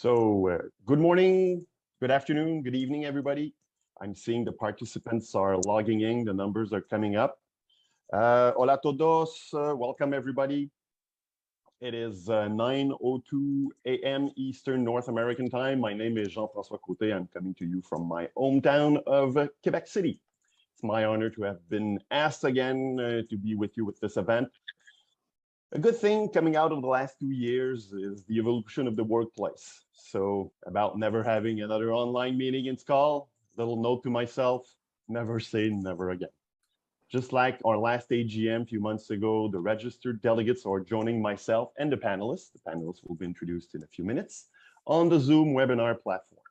Good morning, good afternoon, good evening, everybody. I'm seeing the participants are logging in. The numbers are coming up. Hola todos. Welcome, everybody. It is 9:02 a.m. Eastern North American time. My name is Jean-François Côté. I'm coming to you from my hometown of Quebec City. It's my honor to have been asked again to be with you with this event. A good thing coming out of the last 2 years is the evolution of the workplace. So about never having another online meeting in SKAL, little note to myself, never say never again. Just like our last AGM a few months ago, the registered delegates are joining myself and the panelists. The panelists will be introduced in a few minutes on the Zoom webinar platform.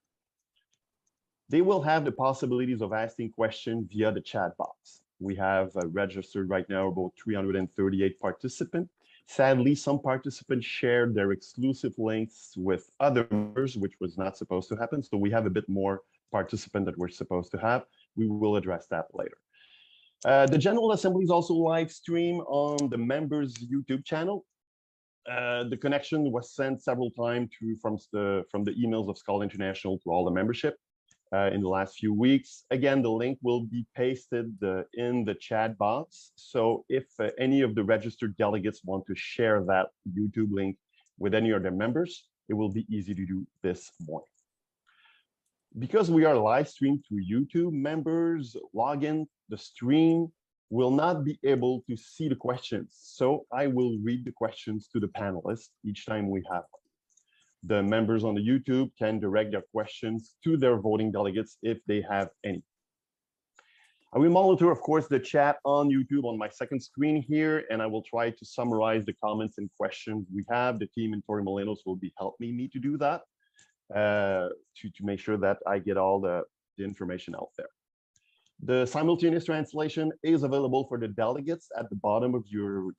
They will have the possibilities of asking questions via the chat box. We have registered right now about 338 participants. Sadly, some participants shared their exclusive links with other members, which was not supposed to happen. So we have a bit more participants that we're supposed to have. We will address that later. The General Assembly is also live stream on the members' YouTube channel. The connection was sent several times from the emails of SKAL International to all the membership in the last few weeks. Again, the link will be pasted in the chat box. So if any of the registered delegates want to share that YouTube link with any of their members, it will be easy to do this morning. Because we are live streamed through YouTube, members log in the stream will not be able to see the questions. So I will read the questions to the panelists each time we have one. The members on the YouTube can direct their questions to their voting delegates if they have any. I will monitor, of course, the chat on YouTube on my second screen here, and I will try to summarize the comments and questions we have. The team in Torremolinos will be helping me to do that, to make sure that I get all the information out there. The simultaneous translation is available for the delegates at the bottom of your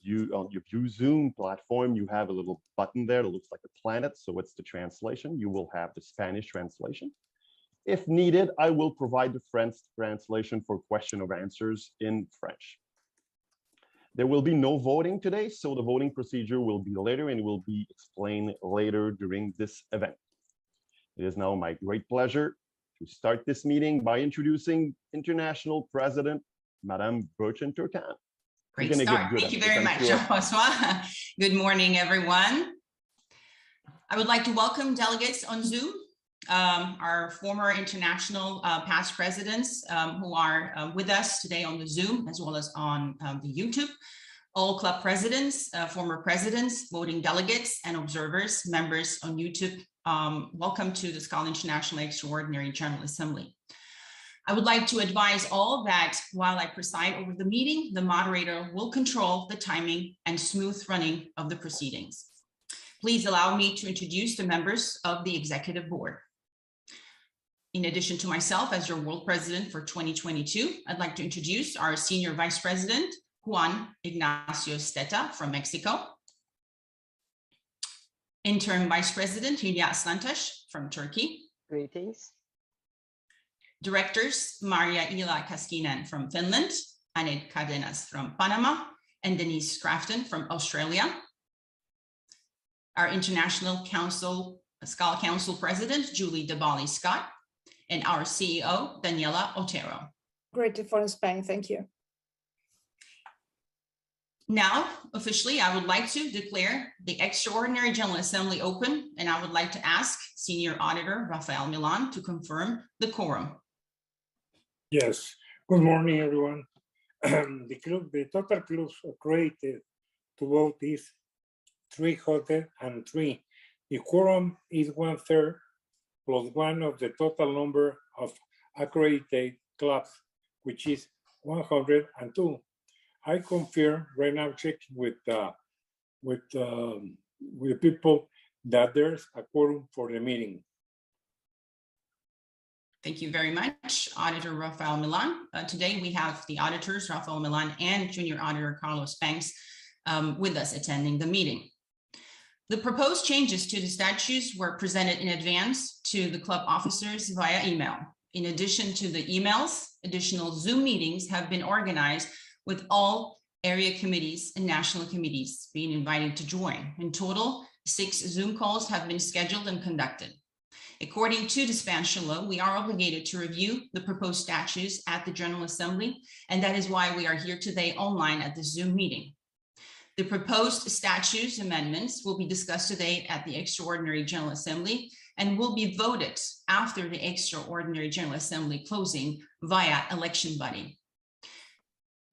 Zoom platform. You have a little button there that looks like a planet, so it's the translation. You will have the Spanish translation. If needed, I will provide the French translation for question or answers in French. There will be no voting today, so the voting procedure will be later and will be explained later during this event. It is now my great pleasure to start this meeting by introducing International President, Madame Berchin-Turcan. Great start. Thank you very much, Jean-François. Good morning, everyone. I would like to welcome delegates on Zoom, our former international past presidents who are with us today on the Zoom, as well as on the YouTube. All club presidents, former presidents, voting delegates, and observers, members on YouTube. Welcome to the SKAL International Extraordinary General Assembly. I would like to advise all that while I preside over the meeting, the moderator will control the timing and smooth running of the proceedings. Please allow me to introduce the members of the Executive Board. In addition to myself as your World President for 2022, I'd like to introduce our Senior Vice President, Juan Ignacio Steta from Mexico. Interim Vice President Hülya Aslantaş from Turkey. Greetings. Directors Maria Ila Kaskinen from Finland, Aned Cardenas from Panama, and Denise Crafton from Australia. Our International Council, SKAL Council President Julie DeBali Scott, and our CEO Daniela Otero. Great to phone in Spain, thank you. Now, officially, I would like to declare the Extraordinary General Assembly open, and I would like to ask Senior Auditor Rafael Milan to confirm the quorum. Yes, good morning, everyone. The total clubs created to vote is 303. The quorum is 1/3 plus one of the total number of accredited clubs, which is 102. I confirm right now, checking with the people that there's a quorum for the meeting. Thank you very much, Auditor Rafael Milan. Today we have the auditors, Rafael Milan and Junior Auditor Carlos Banks, with us attending the meeting. The proposed changes to the statutes were presented in advance to the club officers via email. In addition to the emails, additional Zoom meetings have been organized with all area committees and national committees being invited to join. In total, 6 Zoom calls have been scheduled and conducted. According to the Spanish law, we are obligated to review the proposed statutes at the General Assembly, and that is why we are here today online at the Zoom meeting. The proposed statutes amendments will be discussed today at the Extraordinary General Assembly and will be voted after the Extraordinary General Assembly closing via election body.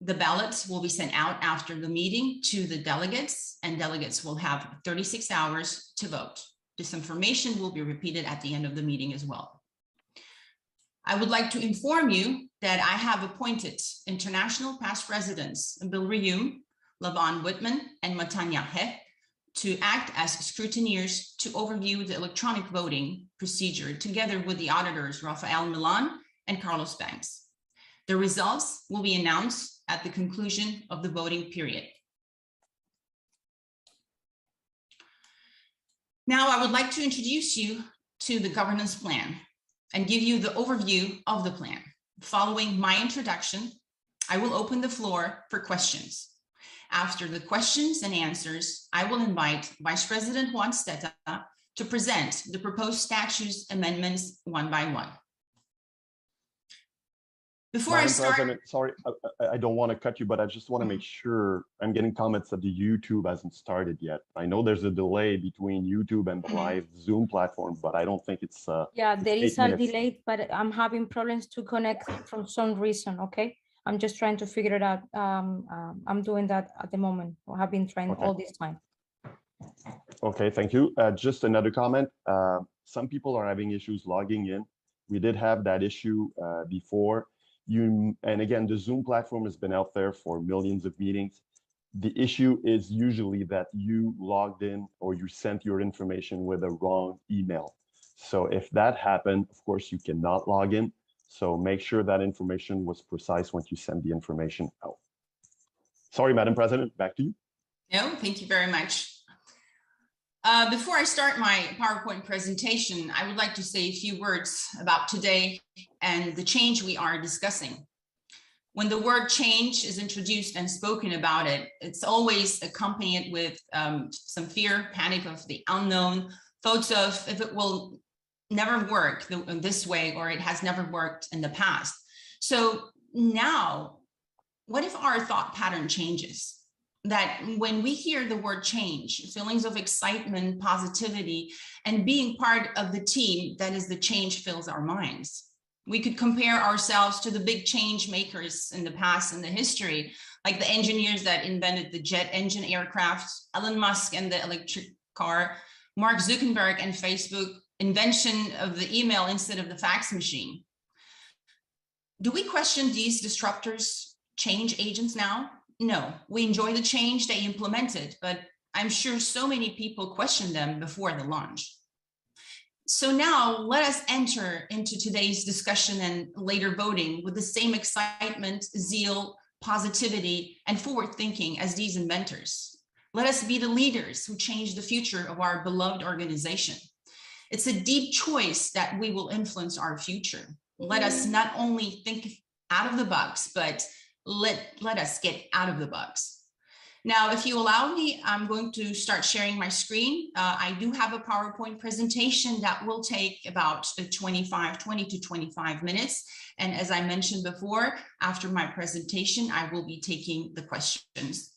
The ballots will be sent out after the meeting to the delegates, and delegates will have 36 hours to vote. This information will be repeated at the end of the meeting as well. I would like to inform you that I have appointed international past residents Bill Rayum, Laban Whitman, and Matanya He to act as scrutineers to overview the electronic voting procedure together with the auditors Rafael Milan and Carlos Banks. The results will be announced at the conclusion of the voting period. Now, I would like to introduce you to the governance plan and give you the overview of the plan. Following my introduction, I will open the floor for questions. After the questions and answers, I will invite Vice President Juan Stetta to present the proposed statutes amendments one by one. Before Madam I start, President, sorry, I don't want to cut you, but I just want to make sure I'm getting comments that the YouTube hasn't started yet. I know there's a delay between YouTube and the live Zoom platform, but I don't think it's yeah, there is a 8 minutes. delay, but I'm having problems to connect from some reason. Okay, I'm just trying to figure it out. I'm doing that at the moment. I have been trying Okay. all this time. Okay, thank you. Just another comment. Some people are having issues logging in. We did have that issue before. And again, the Zoom platform has been out there for millions of meetings. The issue is usually that you logged in or you sent your information with a wrong email. So if that happened, of course, you cannot log in. So make sure that information was precise when you send the information out. Sorry, Madam President, back to you. no, thank you very much. Before I start my PowerPoint presentation, I would like to say a few words about today and the change we are discussing. When the word change is introduced and spoken about it, it's always accompanied with some fear, panic of the unknown, thoughts of if it will never work this way or it has never worked in the past. So now, what if our thought pattern changes? That when we hear the word change, feelings of excitement, positivity, and being part of the team that is the change fills our minds. We could compare ourselves to the big change makers in the past in the history, like the engineers that invented the jet engine aircraft, Elon Musk and the electric car, Mark Zuckerberg and Facebook, invention of the email instead of the fax machine. Do we question these disruptors, change agents now? No, we enjoy the change they implemented, but I'm sure so many people questioned them before the launch. So now let us enter into today's discussion and later voting with the same excitement, zeal, positivity, and forward thinking as these inventors. Let us be the leaders who change the future of our beloved organization. It's a deep choice that we will influence our future. Let us not only think out of the box, but let us get out of the box. Now, if you allow me, I'm going to start sharing my screen. I do have a PowerPoint presentation that will take about 20 to 25 minutes. And as I mentioned before, after my presentation, I will be taking the questions.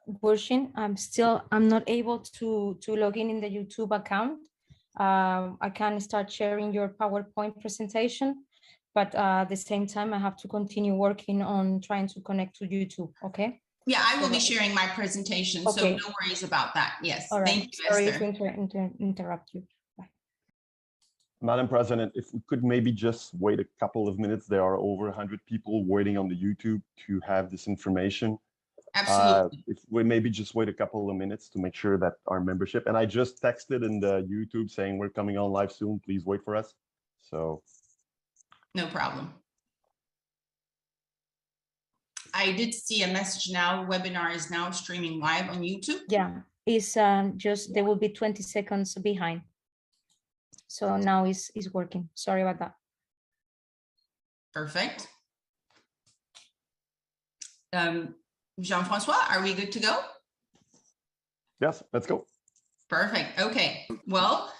Burshin, I'm not able to log in the YouTube account. I can start sharing your PowerPoint presentation, but at the same time, I have to continue working on trying to connect to YouTube, okay? Yeah, I will be sharing my presentation, okay. So no worries about that. Yes, all right. Thank you, Sorry Esther. to interrupt you. Bye. Madam President, if we could maybe just wait a couple of minutes. There are over 100 people waiting on the YouTube to have this information. Absolutely. If we maybe just wait a couple of minutes to make sure that our membership, and I just texted in the YouTube saying we're coming on live soon, please wait for us. So. No problem. I did see a message now, webinar is now streaming live on YouTube. Yeah, it's just, there will be 20 seconds behind. So now it's working. Sorry about that. Perfect. Jean-Francois, are we good to go? Yes, let's go. Perfect. Okay. Well,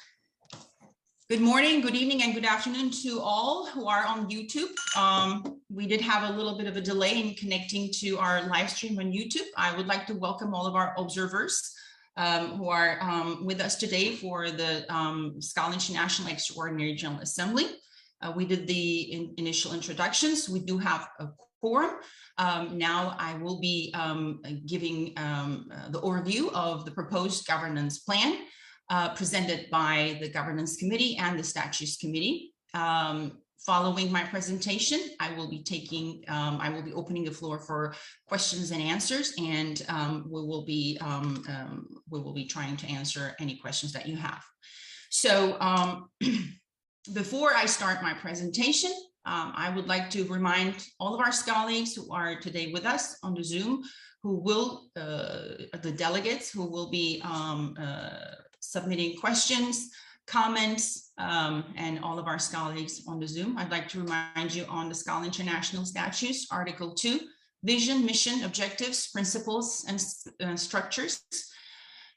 Good morning, good evening, and good afternoon to all who are on YouTube. We did have a little bit of a delay in connecting to our live stream on YouTube. I would like to welcome all of our observers who are with us today for the SKAL International Extraordinary General Assembly. We did the initial introductions. We do have a quorum. Now I will be giving the overview of the proposed governance plan presented by the Governance Committee and the Statutes Committee. Following my presentation, I will be opening the floor for questions and answers, and we will be trying to answer any questions that you have. So before I start my presentation, I would like to remind all of our colleagues who are today with us on the Zoom, who will, the delegates who will be submitting questions, comments, and all of our colleagues on the Zoom. I'd like to remind you on the SKAL International Statutes, Article 2, Vision, Mission, Objectives, Principles, and Structures,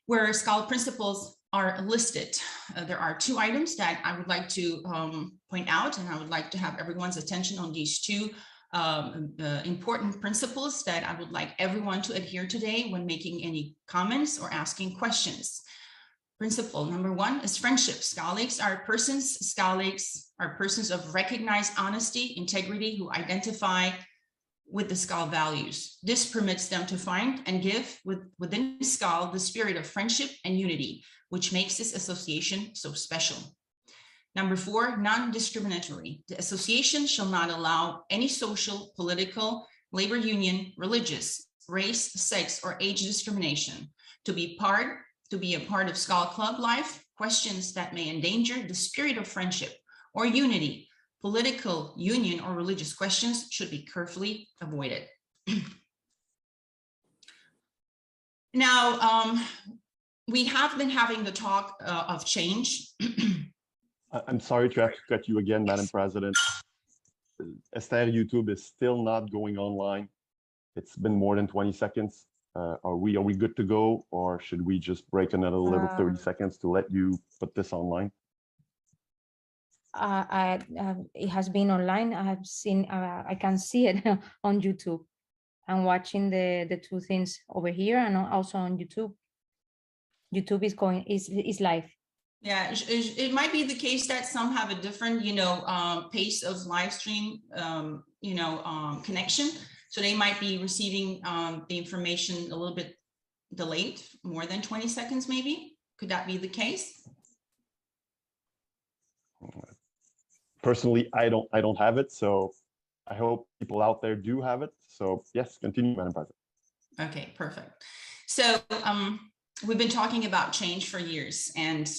where SKAL principles are listed. There are two items that I would like to point out, and I would like to have everyone's attention on these two important principles that I would like everyone to adhere today when making any comments or asking questions. Principle number one is friendship. SKALigs are persons of recognized honesty, integrity, who identify with the SKAL values. This permits them to find and give within SKAL the spirit of friendship and unity, which makes this association so special. Number four, non-discriminatory. The association shall not allow any social, political, labor union, religious, race, sex, or age discrimination to be a part of SKAL club life. Questions that may endanger the spirit of friendship or unity, political, union, or religious questions should be carefully avoided. Now, we have been having the talk of change. I'm sorry to have to cut you again, Madam President. Esther, YouTube is still not going online. It's been more than 20 seconds. Are we good to go, or should we just break another little 30 seconds to let you put this online? It has been online. I have seen. I can see it on YouTube. I'm watching the two things over here and also on YouTube. YouTube is live. Yeah, it might be the case that some have a different, pace of live stream, connection. So they might be receiving the information a little bit delayed, more than 20 seconds, maybe. Could that be the case? Personally, I don't have it, so I hope people out there do have it. So yes, continue, Madam President. Okay, perfect. So we've been talking about change for years, and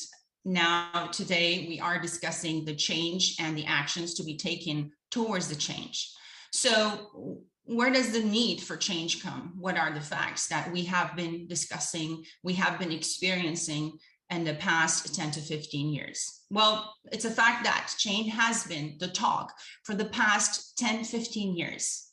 now today we are discussing the change and the actions to be taken towards the change. So where does the need for change come? What are the facts that we have been discussing, we have been experiencing in the past 10 to 15 years? Well, it's a fact that change has been the talk for the past 10, 15 years.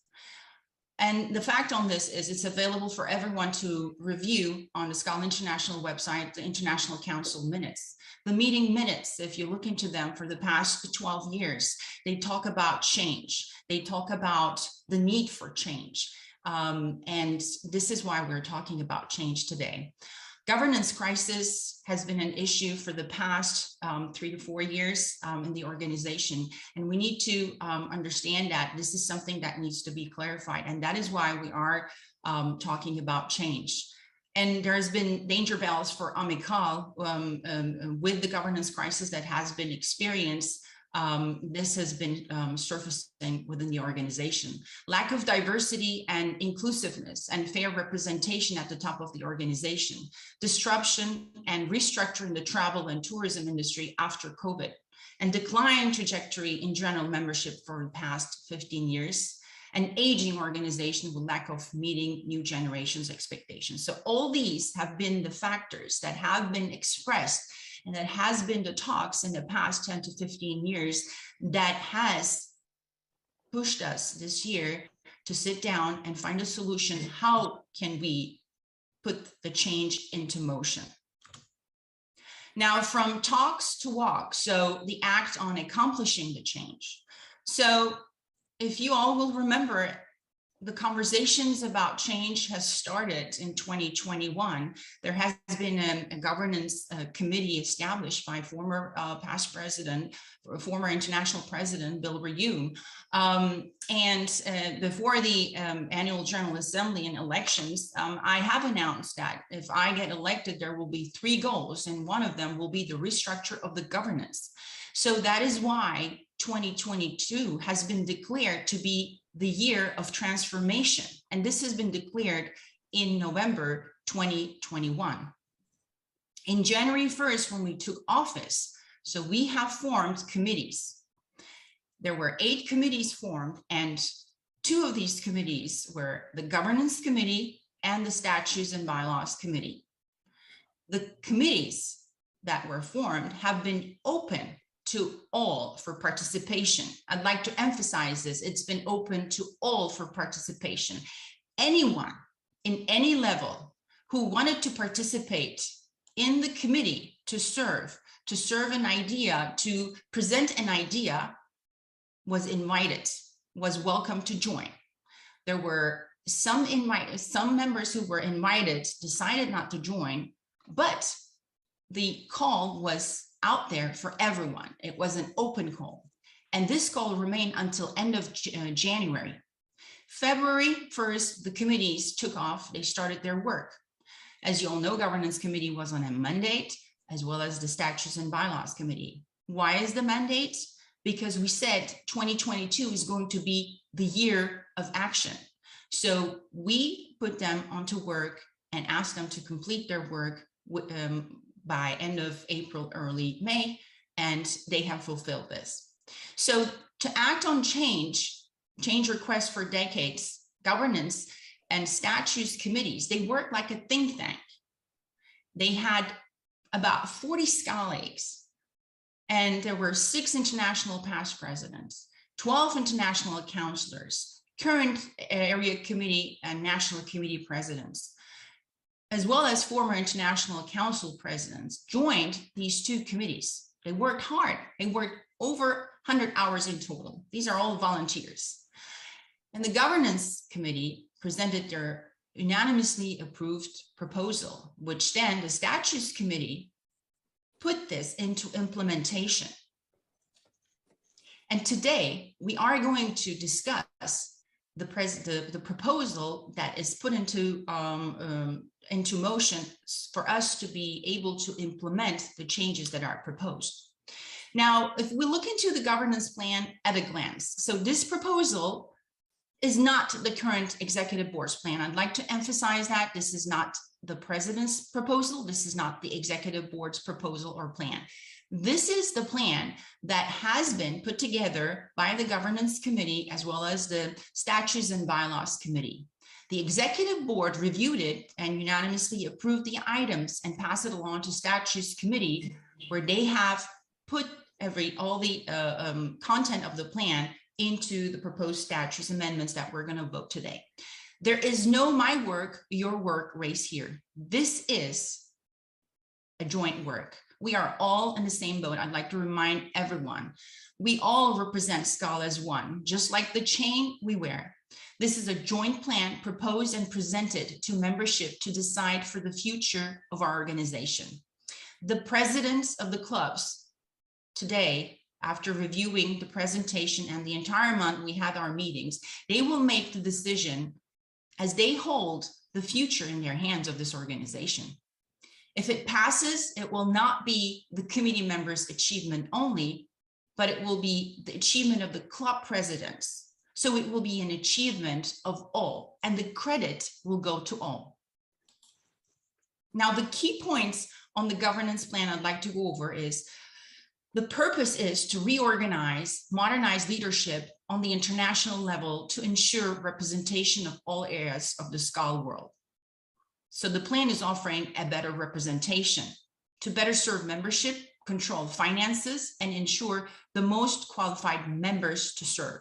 And the fact on this is it's available for everyone to review on the SKAL International website, the International Council minutes. The meeting minutes, if you look into them for the past 12 years, they talk about change. They talk about the need for change. And this is why we're talking about change today. Governance crisis has been an issue for the past 3 to 4 years in the organization. And we need to understand that this is something that needs to be clarified. And that is why we are talking about change. And there's been danger bells for Amical with the governance crisis that has been experienced. This has been surfacing within the organization. Lack of diversity and inclusiveness and fair representation at the top of the organization. Disruption and restructuring the travel and tourism industry after COVID. And decline trajectory in general membership for the past 15 years. An aging organization with lack of meeting new generations' expectations. So all these have been the factors that have been expressed, and that has been the talks in the past 10 to 15 years that has pushed us this year to sit down and find a solution. How can we put the change into motion? Now, from talks to walks, so the act on accomplishing the change. So if you all will remember, the conversations about change has started in 2021. There has been a governance committee established by former past president, former international president, Bill Reume. Before the annual General Assembly and elections, I have announced that if I get elected, there will be 3 goals, and one of them will be the restructure of the governance. So that is why 2022 has been declared to be the year of transformation. And this has been declared in November 2021. In January 1st, when we took office, so we have formed committees. There were 8 committees formed, and 2 of these committees were the Governance Committee and the Statutes and Bylaws Committee. The committees that were formed have been open to all for participation. I'd like to emphasize this. It's been open to all for participation. Anyone in any level who wanted to participate in the committee to serve an idea, to present an idea, was invited, was welcome to join. There were some members who were invited, decided not to join, but the call was out there for everyone. It was an open call. And this call remained until end of January. February 1st, the committees took off. They started their work. As you all know, Governance Committee was on a mandate, as well as the Statutes and Bylaws Committee. Why is the mandate? Because we said 2022 is going to be the year of action. So we put them onto work and asked them to complete their work by end of April, early May, and they have fulfilled this. So to act on change requests for decades, governance and statutes committees, they work like a think tank. They had about 40 SKALs, and there were 6 international past presidents, 12 international counselors, current area committee and national committee presidents, as well as former international council presidents, joined these 2 committees. They worked hard. They worked over 100 hours in total. These are all volunteers. And the Governance Committee presented their unanimously approved proposal, which then the Statutes Committee put this into implementation. And today we are going to discuss the proposal that is put into motion for us to be able to implement the changes that are proposed. Now, if we look into the governance plan at a glance, so this proposal is not the current executive board's plan. I'd like to emphasize that this is not the president's proposal. This is not the executive board's proposal or plan. This is the plan that has been put together by the Governance Committee as well as the Statutes and Bylaws Committee. The executive board reviewed it and unanimously approved the items and passed it along to Statutes Committee, where they have put all the content of the plan into the proposed statutes amendments that we're going to vote today. There is no my work, your work race here. This is a joint work. We are all in the same boat. I'd like to remind everyone, we all represent SKAL as one, just like the chain we wear. This is a joint plan proposed and presented to membership to decide for the future of our organization. The presidents of the clubs today, after reviewing the presentation and the entire month we had our meetings, they will make the decision as they hold the future in their hands of this organization. If it passes, it will not be the committee members' achievement only, but it will be the achievement of the club presidents. So it will be an achievement of all, and the credit will go to all. Now, the key points on the governance plan I'd like to go over is the purpose is to reorganize, modernize leadership on the international level to ensure representation of all areas of the SKAL world. So the plan is offering a better representation to better serve membership, control finances, and ensure the most qualified members to serve.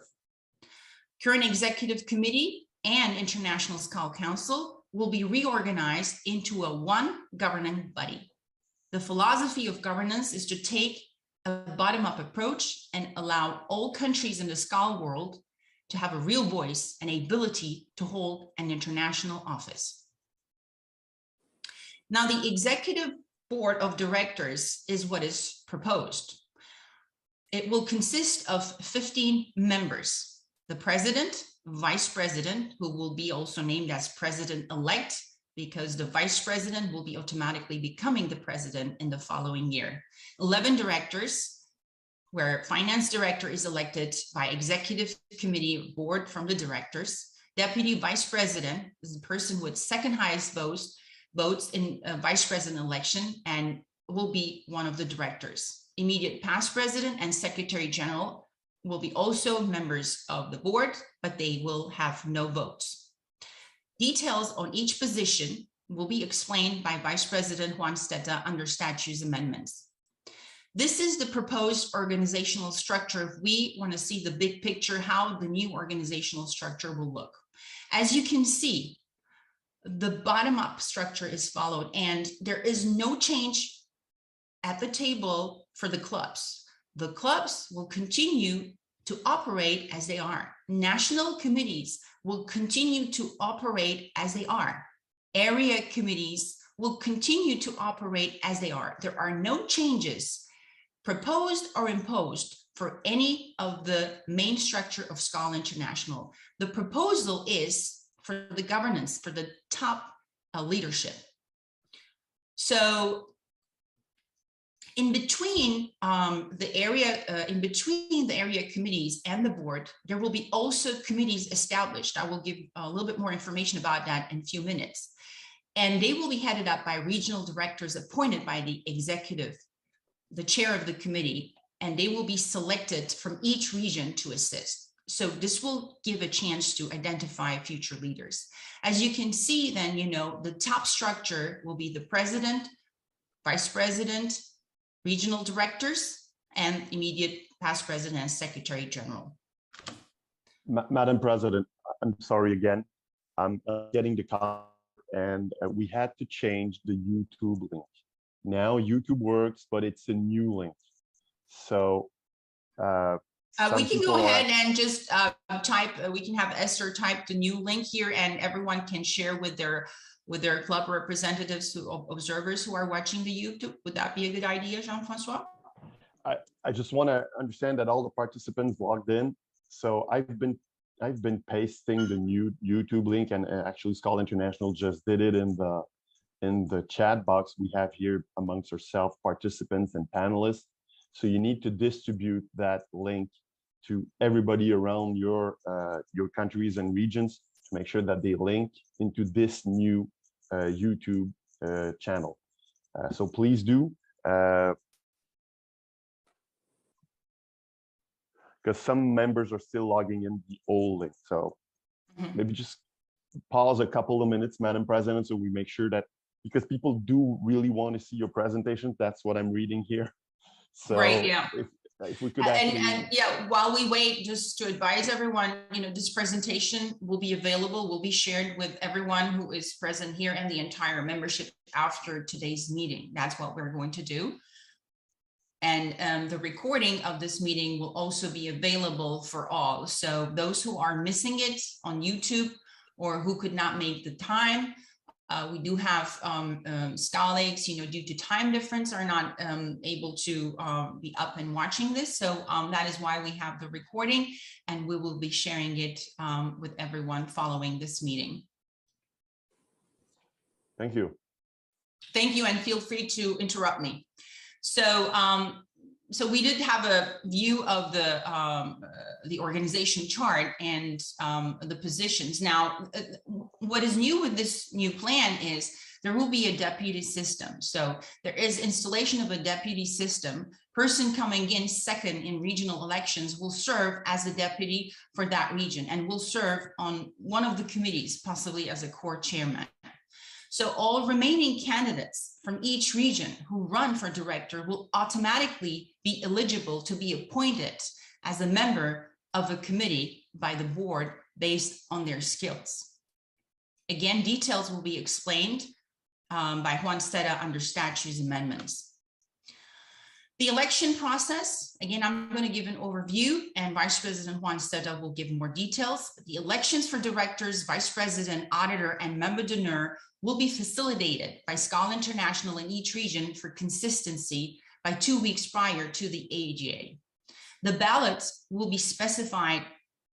Current executive committee and International SKAL Council will be reorganized into a one governing body. The philosophy of governance is to take a bottom-up approach and allow all countries in the SKAL world to have a real voice and ability to hold an international office. Now, the executive board of directors is what is proposed. It will consist of 15 members, the president, vice president, who will be also named as president-elect, because the vice president will be automatically becoming the president in the following year. 11 directors, where finance director is elected by executive committee board from the directors. Deputy vice president is the person with second highest votes in vice president election and will be one of the directors. Immediate past president and secretary general will be also members of the board, but they will have no votes. Details on each position will be explained by Vice President Juan Stetta under statutes amendments. This is the proposed organizational structure. If we want to see the big picture, how the new organizational structure will look. As you can see, the bottom-up structure is followed, and there is no change at the table for the clubs. The clubs will continue to operate as they are. National committees will continue to operate as they are. Area committees will continue to operate as they are. There are no changes proposed or imposed for any of the main structure of SKAL International. The proposal is for the governance, for the top leadership. So in between the area committees and the board, there will be also committees established. I will give a little bit more information about that in a few minutes. And they will be headed up by regional directors appointed by the executive, the chair of the committee, and they will be selected from each region to assist. So this will give a chance to identify future leaders. As you can see then, you know, the top structure will be the president, vice president, regional directors, and immediate past president and secretary general. Madam President, I'm sorry again. I'm getting the call, and we had to change the YouTube link. Now YouTube works, but it's a new link. So we can go ahead and just type. We can have Esther type the new link here, and everyone can share with their club representatives, observers who are watching the YouTube. Would that be a good idea, Jean-François? I just want to understand that all the participants logged in. So I've been pasting the new YouTube link, and actually SKAL International just did it in the chat box we have here amongst ourselves, participants and panelists. So you need to distribute that link to everybody around your countries and regions to make sure that they link into this new YouTube channel. So please do, because some members are still logging in the old link. So maybe just pause a couple of minutes, Madam President, so we make sure that, because people do really want to see your presentation. That's what I'm reading here. So right, yeah. If we could actually... and yeah, while we wait, just to advise everyone, you know, this presentation will be available, will be shared with everyone who is present here and the entire membership after today's meeting. That's what we're going to do. And the recording of this meeting will also be available for all. So those who are missing it on YouTube or who could not make the time, we do have colleagues, you know, due to time difference, are not able to be up and watching this. So that is why we have the recording, and we will be sharing it with everyone following this meeting. Thank you. Thank you, and feel free to interrupt me. So, so we did have a view of the organization chart and the positions. Now, what is new with this new plan is there will be a deputy system. So there is installation of a deputy system. Person coming in second in regional elections will serve as a deputy for that region and will serve on one of the committees, possibly as a core chairman. So all remaining candidates from each region who run for director will automatically be eligible to be appointed as a member of a committee by the board based on their skills. Again, details will be explained by Juan Steda under statutes amendments. The election process, again, I'm going to give an overview and Vice President Juan Steda will give more details. The elections for directors, vice president, auditor, and member d'honneur will be facilitated by SKAL International in each region for consistency by 2 weeks prior to the AGA. The ballots will be specified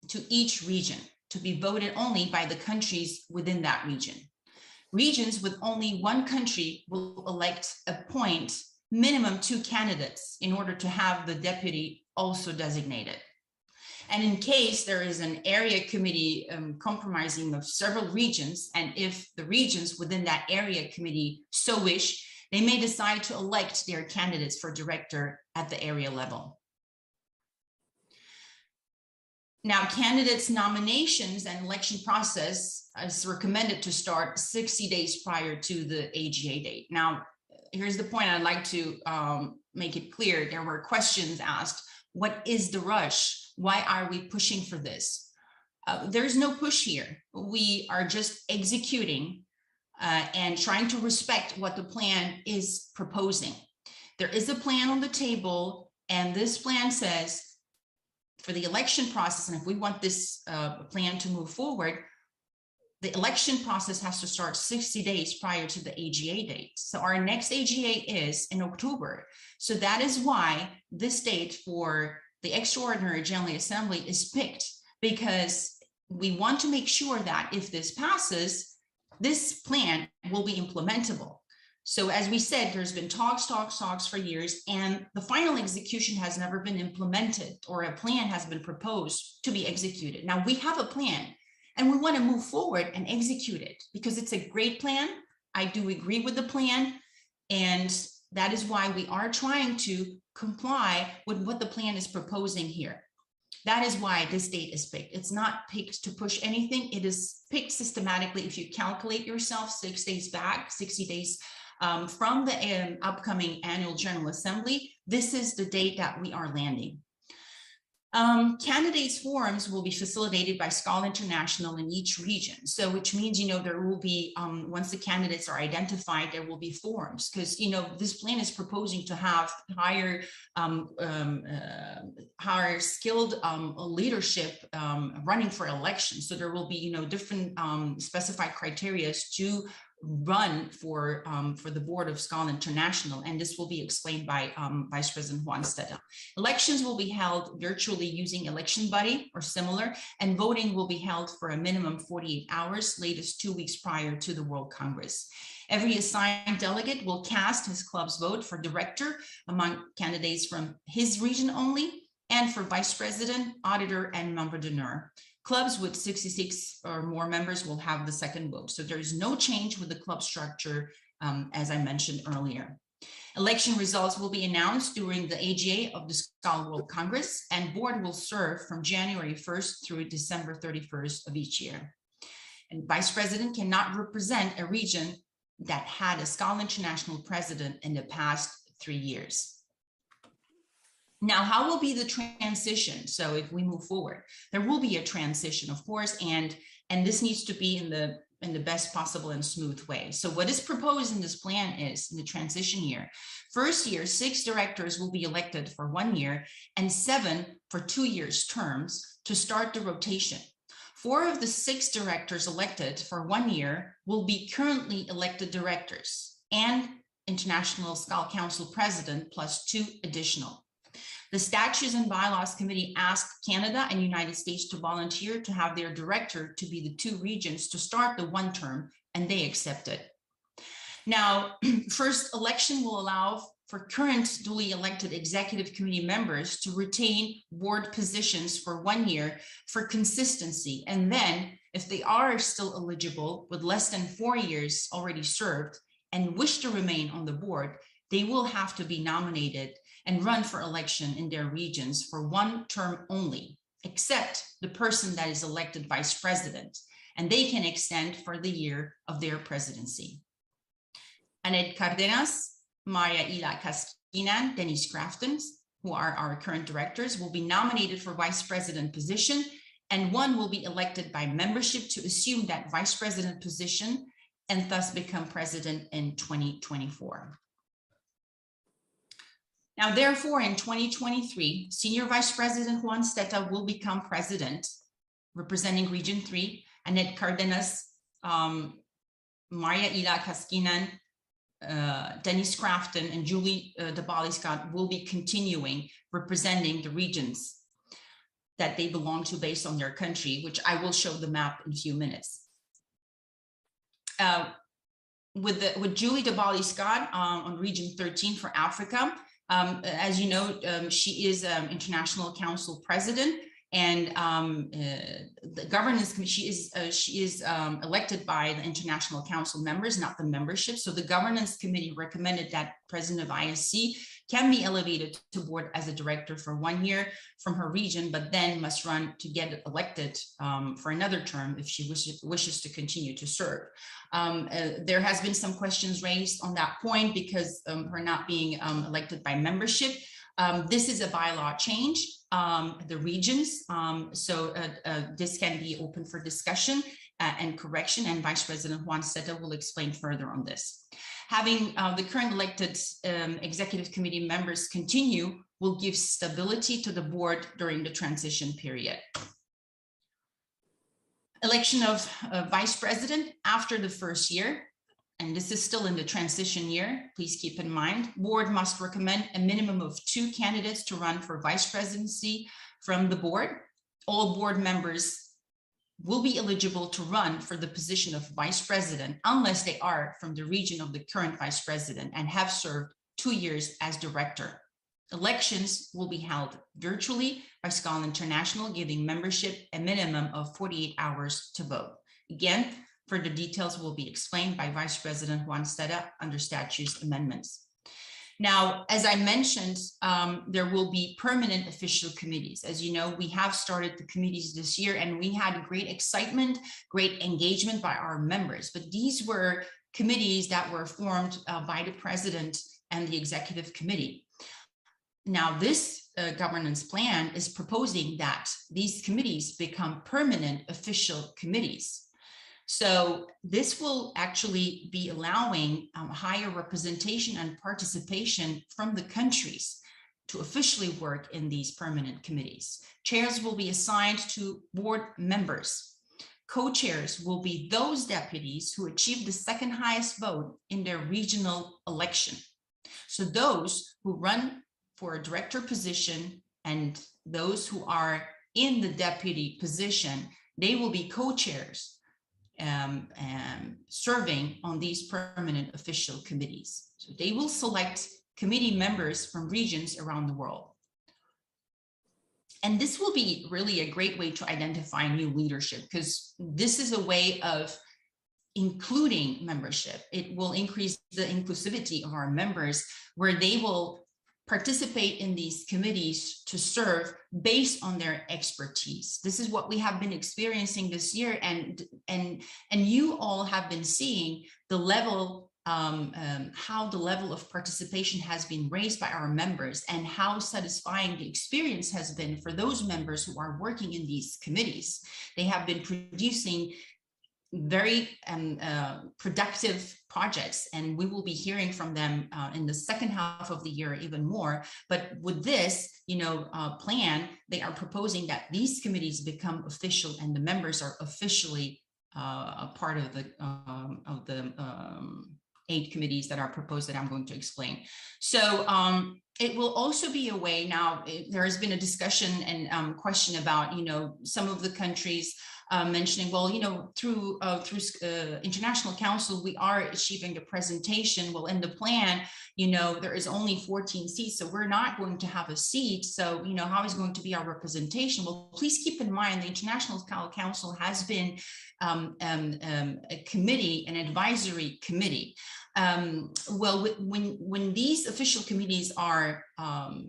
to each region to be voted only by the countries within that region. Regions with only one country will appoint minimum 2 candidates in order to have the deputy also designated. And in case there is an area committee compromising of several regions, and if the regions within that area committee so wish, they may decide to elect their candidates for director at the area level. Now, candidates' nominations and election process is recommended to start 60 days prior to the AGA date. Now, here's the point I'd like to make it clear. There were questions asked. What is the rush? Why are we pushing for this? There's no push here. We are just executing and trying to respect what the plan is proposing. There is a plan on the table, and this plan says for the election process, and if we want this plan to move forward, the election process has to start 60 days prior to the AGA date. So our next AGA is in October. So that is why this date for the Extraordinary General Assembly is picked, because we want to make sure that if this passes, this plan will be implementable. So as we said, there's been talks for years, and the final execution has never been implemented, or a plan has been proposed to be executed. Now we have a plan, and we want to move forward and execute it because it's a great plan. I do agree with the plan. And that is why we are trying to comply with what the plan is proposing here. That is why this date is picked. It's not picked to push anything. It is picked systematically. If you calculate yourself 6 days back, 60 days from the upcoming annual General Assembly, this is the date that we are landing. Candidates forums will be facilitated by SKAL International in each region. So which means, there will be, once the candidates are identified, there will be forums, because, this plan is proposing to have higher skilled leadership running for elections. So there will be, different specified criteria to run for the board of SKAL International, and this will be explained by Vice President Juan Steda. Elections will be held virtually using Election Buddy or similar, and voting will be held for a minimum 48 hours, latest 2 weeks prior to the World Congress. Every assigned delegate will cast his club's vote for director among candidates from his region only, and for vice president, auditor, and member d'honneur. Clubs with 66 or more members will have the second vote. So there is no change with the club structure, as I mentioned earlier. Election results will be announced during the AGA of the SKAL World Congress, and board will serve from January 1st through December 31st of each year. And vice president cannot represent a region that had a SKAL International president in the past 3 years. Now, how will be the transition? So if we move forward, there will be a transition, of course, and this needs to be in the best possible and smooth way. So what is proposed in this plan is, in the transition year, first year, 6 directors will be elected for 1 year and 7 for 2 years terms to start the rotation. 4 of the 6 directors elected for 1 year will be currently elected directors and International SKAL Council President plus 2 additional. The Statutes and Bylaws Committee asked Canada and United States to volunteer to have their director to be the 2 regions to start the 1 term, and they accepted. Now, first election will allow for current duly elected executive committee members to retain board positions for 1 year for consistency. And then if they are still eligible with less than 4 years already served and wish to remain on the board, they will have to be nominated and run for election in their regions for 1 term only, except the person that is elected vice president, and they can extend for the year of their presidency. Annette Cardenas, Maria Ila Caskinan, Denise Crafton, who are our current directors, will be nominated for vice president position, and 1 will be elected by membership to assume that vice president position and thus become president in 2024. Now, therefore, in 2023, Senior Vice President Juan Steta will become president, representing Region 3, Annette Cardenas, Maria Ila Kaskinan, Dennis Crafton, and Julie Dabali-Scott will be continuing representing the regions that they belong to based on their country, which I will show the map in a few minutes. With Julie Dabali-Scott on Region 13 for Africa, as you know, she is International Council President, and the governance committee, she is elected by the International Council members, not the membership. So the governance committee recommended that President of ISC can be elevated to board as a director for 1 year from her region, but then must run to get elected for another term if she wishes to continue to serve. There has been some questions raised on that point because her not being elected by membership. This is a bylaw change, the regions, so this can be open for discussion and correction, and Vice President Juan Steta will explain further on this. Having the current elected executive committee members continue will give stability to the board during the transition period. Election of vice president after the first year, and this is still in the transition year, please keep in mind, board must recommend a minimum of 2 candidates to run for vice presidency from the board. All board members will be eligible to run for the position of vice president unless they are from the region of the current vice president and have served 2 years as director. Elections will be held virtually by SKAL International, giving membership a minimum of 48 hours to vote. Again, further details will be explained by Vice President Juan Steta under statutes amendments. Now, as I mentioned, there will be permanent official committees. As you know, we have started the committees this year and we had great excitement, great engagement by our members, but these were committees that were formed by the president and the executive committee. Now, this governance plan is proposing that these committees become permanent official committees. So this will actually be allowing higher representation and participation from the countries to officially work in these permanent committees. Chairs will be assigned to board members. Co-chairs will be those deputies who achieved the second highest vote in their regional election. So those who run for a director position and those who are in the deputy position, they will be co-chairs serving on these permanent official committees. So they will select committee members from regions around the world. And this will be really a great way to identify new leadership, because this is a way of including membership. It will increase the inclusivity of our members, where they will participate in these committees to serve based on their expertise. This is what we have been experiencing this year, and you all have been seeing the level, how the level of participation has been raised by our members and how satisfying the experience has been for those members who are working in these committees. They have been producing very productive projects, and we will be hearing from them in the second half of the year even more. But with this, plan, they are proposing that these committees become official and the members are officially a part of the 8 committees that are proposed that I'm going to explain. So it will also be a way. Now, there has been a discussion and question about, some of the countries mentioning, well, through International Council, we are achieving the presentation. Well, in the plan, there is only 14 seats, so we're not going to have a seat. So, how is going to be our representation? Well, please keep in mind the International Council has been a committee, an advisory committee. Well, when these official committees are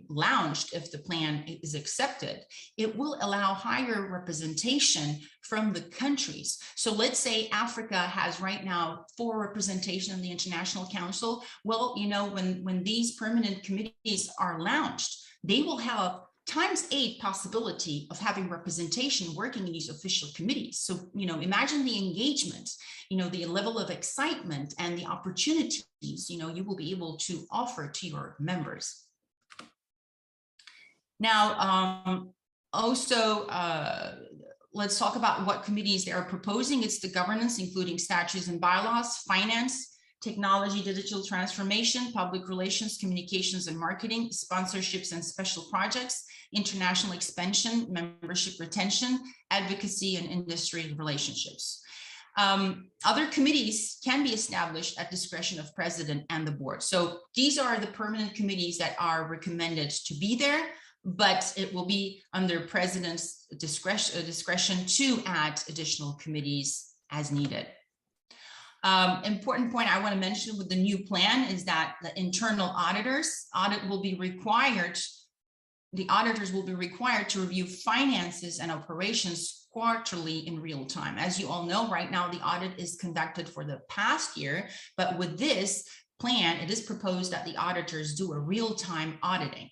launched, if the plan is accepted, it will allow higher representation from the countries. So let's say Africa has right now 4 representation in the International Council. Well, when these permanent committees are launched, they will have ×8 possibility of having representation working in these official committees. So, imagine the engagement, the level of excitement and the opportunities, you will be able to offer to your members. Now, also, let's talk about what committees they are proposing. It's the governance, including statutes and bylaws, finance, technology, digital transformation, public relations, communications and marketing, sponsorships and special projects, international expansion, membership retention, advocacy, and industry relationships. Other committees can be established at discretion of president and the board. So these are the permanent committees that are recommended to be there, but it will be under president's discretion to add additional committees as needed. Important point I want to mention with the new plan is that the internal auditors will be required. The auditors will be required to review finances and operations quarterly in real time. As you all know, right now, the audit is conducted for the past year, but with this plan, it is proposed that the auditors do a real-time auditing.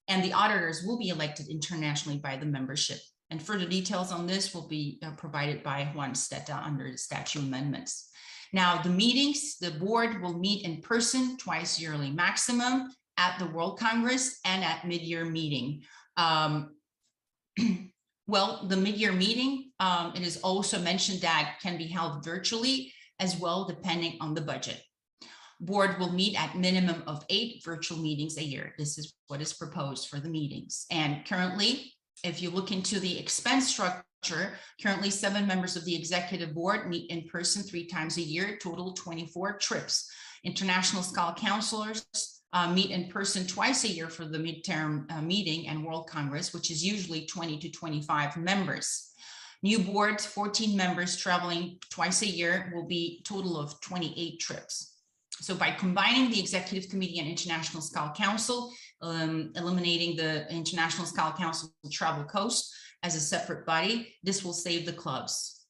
And the auditors will be elected internationally by the membership. And further details on this will be provided by Juan Stetta under the statute amendments. Now, the meetings, the board will meet in person twice yearly maximum at the World Congress and at mid-year meeting. Well, the mid-year meeting, it is also mentioned that can be held virtually as well, depending on the budget. Board will meet at minimum of 8 virtual meetings a year. This is what is proposed for the meetings. And currently, if you look into the expense structure, currently 7 members of the executive board meet in person 3 times a year, total 24 trips. International SKAL counselors meet in person twice a year for the midterm meeting and World Congress, which is usually 20 to 25 members. New board, 14 members traveling twice a year will be a total of 28 trips. So by combining the Executive Committee and International SKAL Council, eliminating the International SKAL Council travel cost as a separate body, this will save the clubs.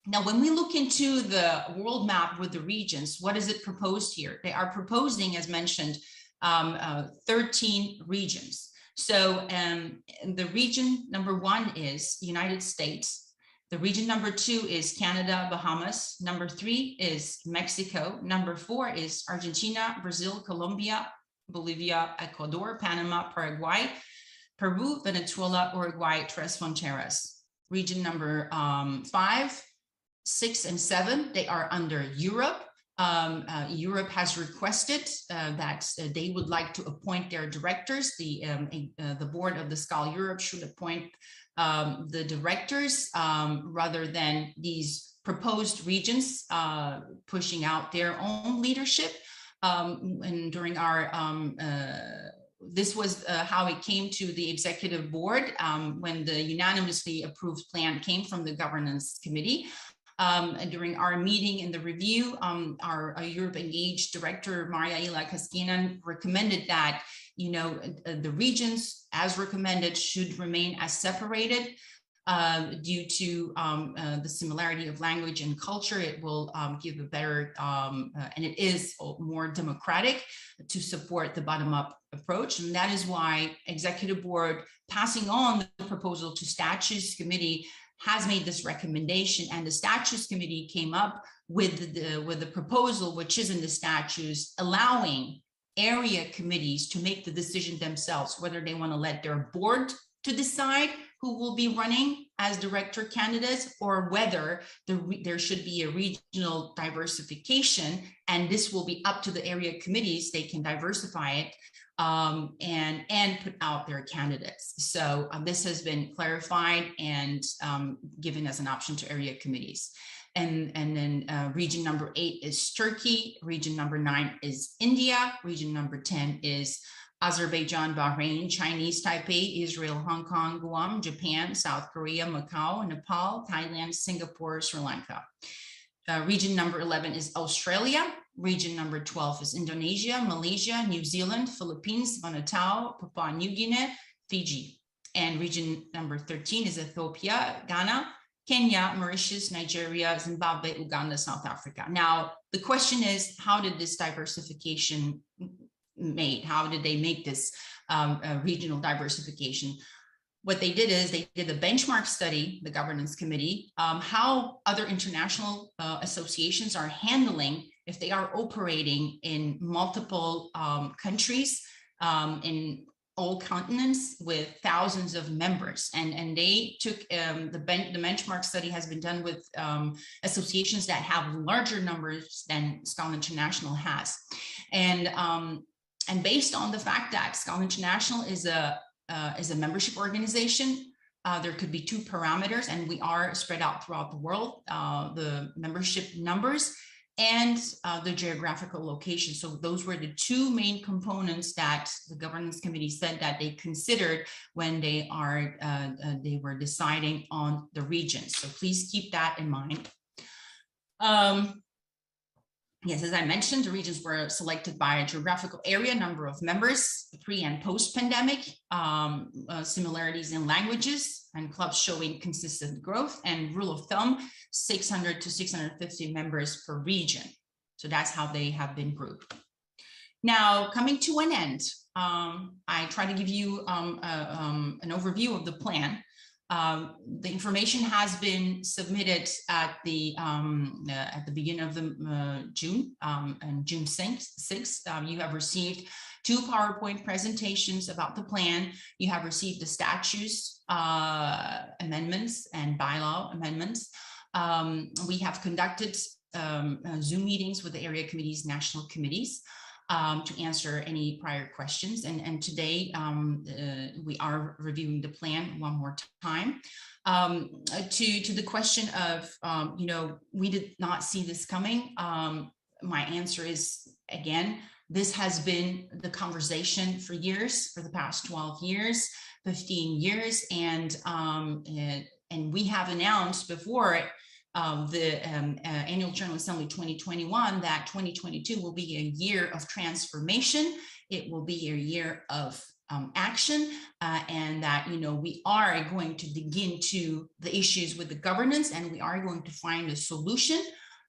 Now, when we look into the world map with the regions, what is it proposed here? They are proposing, as mentioned, 13 regions. So the region number 1 is United States. The region number 2 is Canada, Bahamas. Number 3 is Mexico. Number 4 is Argentina, Brazil, Colombia, Bolivia, Ecuador, Panama, Paraguay, Peru, Venezuela, Uruguay, Tres Fronteras. Region number 5, 6, and 7, they are under Europe. Europe has requested that they would like to appoint their directors. The board of the SKAL Europe should appoint the directors rather than these proposed regions pushing out their own leadership. And during our this was how it came to the executive board when the unanimously approved plan came from the governance committee. And during our meeting in the review, our Europe Engaged director, Maria-Ila Kaskinan, recommended that, the regions as recommended should remain as separated due to the similarity of language and culture. It will give a better, and it is more democratic to support the bottom-up approach. And that is why Executive Board passing on the proposal to Statutes Committee has made this recommendation, and the Statutes Committee came up with the proposal, which is in the statutes, allowing area committees to make the decision themselves, whether they want to let their board to decide who will be running as director candidates, or whether there should be a regional diversification, and this will be up to the area committees. They can diversify it and put out their candidates. So this has been clarified and given as an option to area committees. And then region number 8 is Turkey. Region number 9 is India. Region number 10 is Azerbaijan, Bahrain, Chinese Taipei, Israel, Hong Kong, Guam, Japan, South Korea, Macau, Nepal, Thailand, Singapore, Sri Lanka. Region number 11 is Australia. Region number 12 is Indonesia, Malaysia, New Zealand, Philippines, Vanuatu, Papua New Guinea, Fiji. And region number 13 is Ethiopia, Ghana, Kenya, Mauritius, Nigeria, Zimbabwe, Uganda, South Africa. Now, the question is, how did this diversification made? How did they make this regional diversification. What they did is they did a benchmark study, the governance committee, how other international associations are handling if they are operating in multiple countries, in all continents with thousands of members. And they took the benchmark study has been done with associations that have larger numbers than SKAL International has. And based on the fact that SKAL International is a membership organization, there could be two parameters, and we are spread out throughout the world, the membership numbers and the geographical location. So those were the two main components that the governance committee said that they considered when they were deciding on the regions. So please keep that in mind. Yes, as I mentioned, the regions were selected by a geographical area, number of members, pre and post-pandemic, similarities in languages, and clubs showing consistent growth, and rule of thumb, 600 to 650 members per region. So that's how they have been grouped. Now, coming to an end, I try to give you an overview of the plan. The information has been submitted at the beginning of the June, and June 6th. You have received 2 PowerPoint presentations about the plan. You have received the statutes amendments and bylaw amendments. We have conducted Zoom meetings with the area committees, national committees, to answer any prior questions. And today we are reviewing the plan one more time. To the question of, we did not see this coming. My answer is, again, this has been the conversation for years, for the past 12 years, 15 years. And we have announced before the Annual General Assembly 2021 that 2022 will be a year of transformation. It will be a year of action, and that we are going to dig into the issues with the governance, and we are going to find a solution,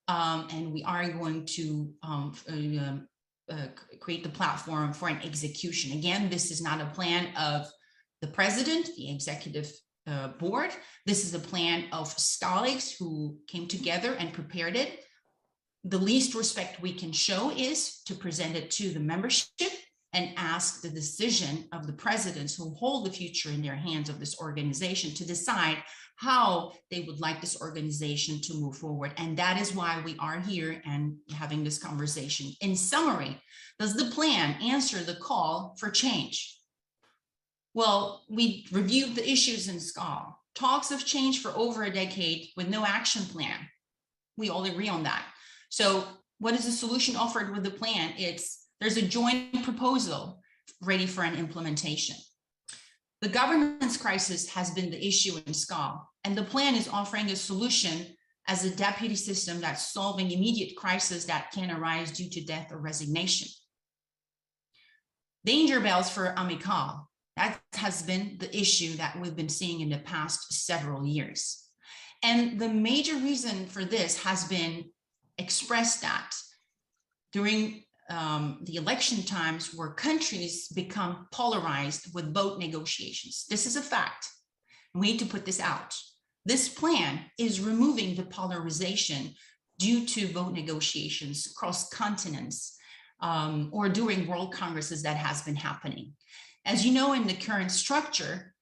and we are going to create the platform for an execution. Again, this is not a plan of the president, the executive board. This is a plan of SKALics who came together and prepared it. The least respect we can show is to present it to the membership and ask the decision of the presidents who hold the future in their hands of this organization to decide how they would like this organization to move forward. And that is why we are here and having this conversation. In summary, does the plan answer the call for change? Well, we reviewed the issues in SKAL. Talks of change for over a decade with no action plan. We all agree on that. So what is the solution offered with the plan? There's a joint proposal ready for an implementation. The governance crisis has been the issue in SKAL, and the plan is offering a solution as a deputy system that's solving immediate crises that can arise due to death or resignation. Danger bells for SKAL. That has been the issue that we've been seeing in the past several years. And the major reason for this has been expressed that during the election times where countries become polarized with vote negotiations. This is a fact. We need to put this out. This plan is removing the polarization due to vote negotiations across continents or during world congresses that has been happening. As you know, in the current structure,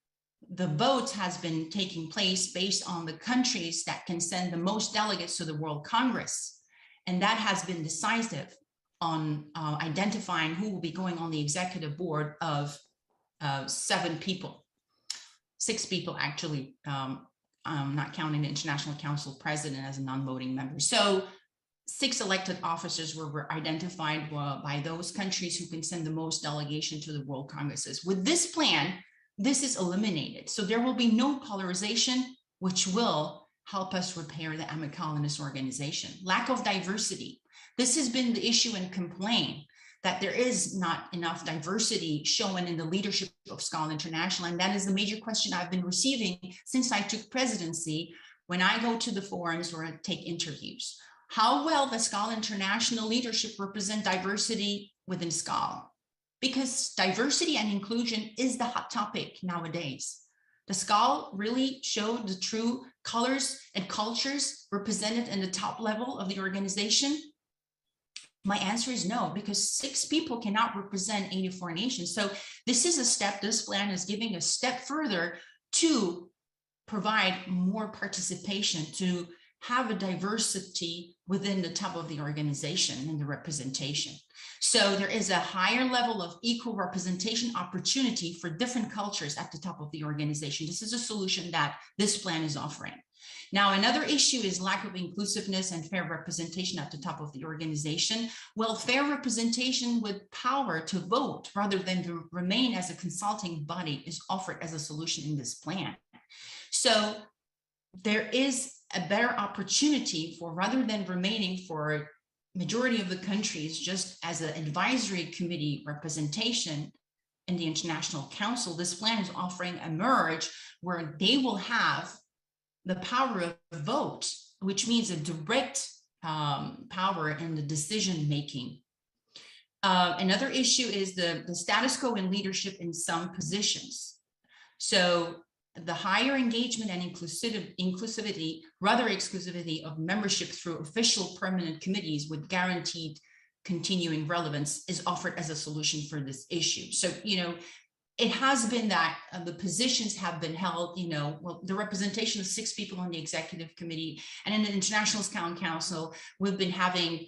the vote has been taking place based on the countries that can send the most delegates to the World Congress. And that has been decisive on identifying who will be going on the executive board of 7 people, 6 people actually, not counting the International Council president as a non-voting member. So 6 elected officers were identified by those countries who can send the most delegation to the World Congresses. With this plan, this is eliminated. So there will be no polarization, which will help us repair the SKAL in this organization. Lack of diversity. This has been the issue and complaint that there is not enough diversity shown in the leadership of SKAL International. And that is the major question I've been receiving since I took presidency when I go to the forums or take interviews. How well does SKAL International leadership represent diversity within SKAL? because diversity and inclusion is the hot topic nowadays. The SKAL really showed the true colors and cultures represented in the top level of the organization. My answer is no, because 6 people cannot represent 84 nations. So this is a step, this plan is giving a step further to provide more participation, to have a diversity within the top of the organization and the representation. So there is a higher level of equal representation opportunity for different cultures at the top of the organization. This is a solution that this plan is offering. Now, another issue is lack of inclusiveness and fair representation at the top of the organization. Well, fair representation with power to vote rather than to remain as a consulting body is offered as a solution in this plan. So there is a better opportunity for, rather than remaining for majority of the countries just as an advisory committee representation in the International Council, this plan is offering a merge where they will have the power of vote, which means a direct power in the decision making. Another issue is the status quo in leadership in some positions. So the higher engagement and inclusivity, rather exclusivity of membership through official permanent committees with guaranteed continuing relevance is offered as a solution for this issue. So, you know, it has been that the positions have been held, you know, well, the representation of 6 people on the executive committee and in the International SKAL Council, we've been having,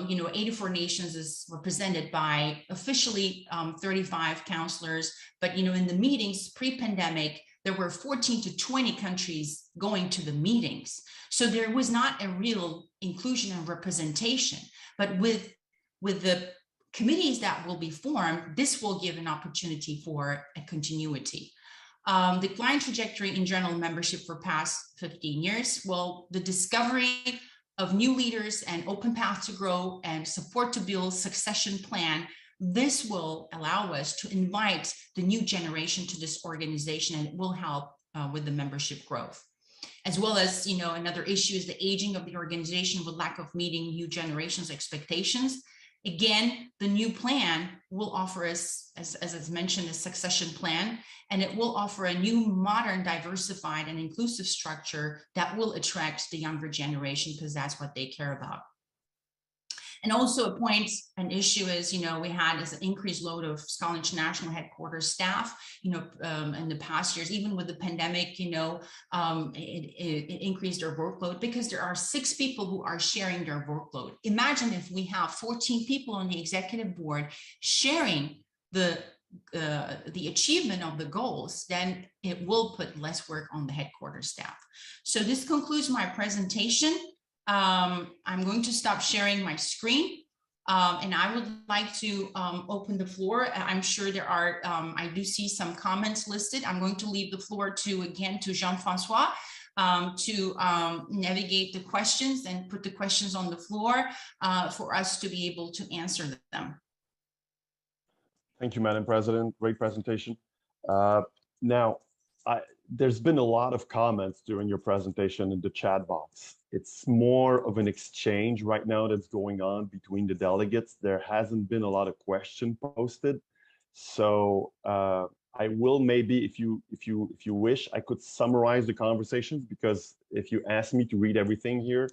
you know, 84 nations is represented by officially 35 counselors, but, you know, in the meetings pre-pandemic, there were 14 to 20 countries going to the meetings. So there was not a real inclusion and representation, but with the committees that will be formed, this will give an opportunity for a continuity. The client trajectory in general membership for past 15 years, well, the discovery of new leaders and open path to grow and support to build succession plan, this will allow us to invite the new generation to this organization, and it will help with the membership growth. As well as, you know, another issue is the aging of the organization with lack of meeting new generations' expectations. Again, the new plan will offer us, as it's mentioned, a succession plan, and it will offer a new, modern, diversified, and inclusive structure that will attract the younger generation because that's what they care about. And also a point, an issue is, you know, we had an increased load of SKAL International headquarters staff, you know, in the past years, even with the pandemic, you know, it increased their workload because there are 6 people who are sharing their workload. Imagine if we have 14 people on the executive board sharing the achievement of the goals, then it will put less work on the headquarters staff. So this concludes my presentation. I'm going to stop sharing my screen and I would like to open the floor. I'm sure there are, I do see some comments listed. I'm going to leave the floor to Jean-Francois to navigate the questions and put the questions on the floor for us to be able to answer them. Thank you, Madam President. Great presentation. Now, there's been a lot of comments during your presentation in the chat box. It's more of an exchange right now that's going on between the delegates. There hasn't been a lot of questions posted. So I will maybe, if you wish, I could summarize the conversations, because if you ask me to read everything here,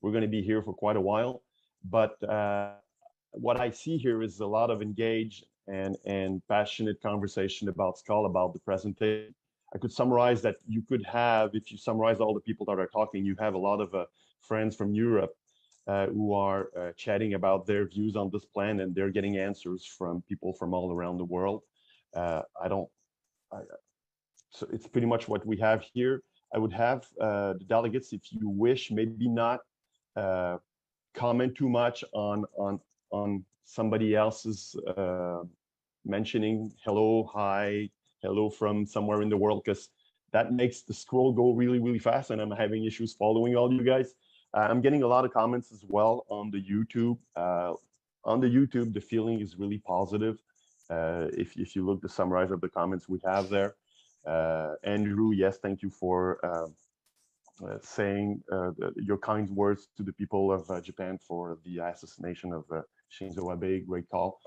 we're going to be here for quite a while. But what I see here is a lot of engaged and passionate conversation about SKAL, about the presentation. I could summarize that you could have, if you summarize all the people that are talking, you have a lot of friends from Europe who are chatting about their views on this plan, and they're getting answers from people from all around the world. So it's pretty much what we have here. I would have the delegates, if you wish, maybe not comment too much on somebody else's mentioning hello, hi, hello from somewhere in the world, because that makes the scroll go really, really fast, and I'm having issues following all you guys. I'm getting a lot of comments as well on the YouTube. On the YouTube, the feeling is really positive. If you look to summarize of the comments we have there. Andrew, yes, thank you for saying your kind words to the people of Japan for the assassination of Shinzo Abe. Great call.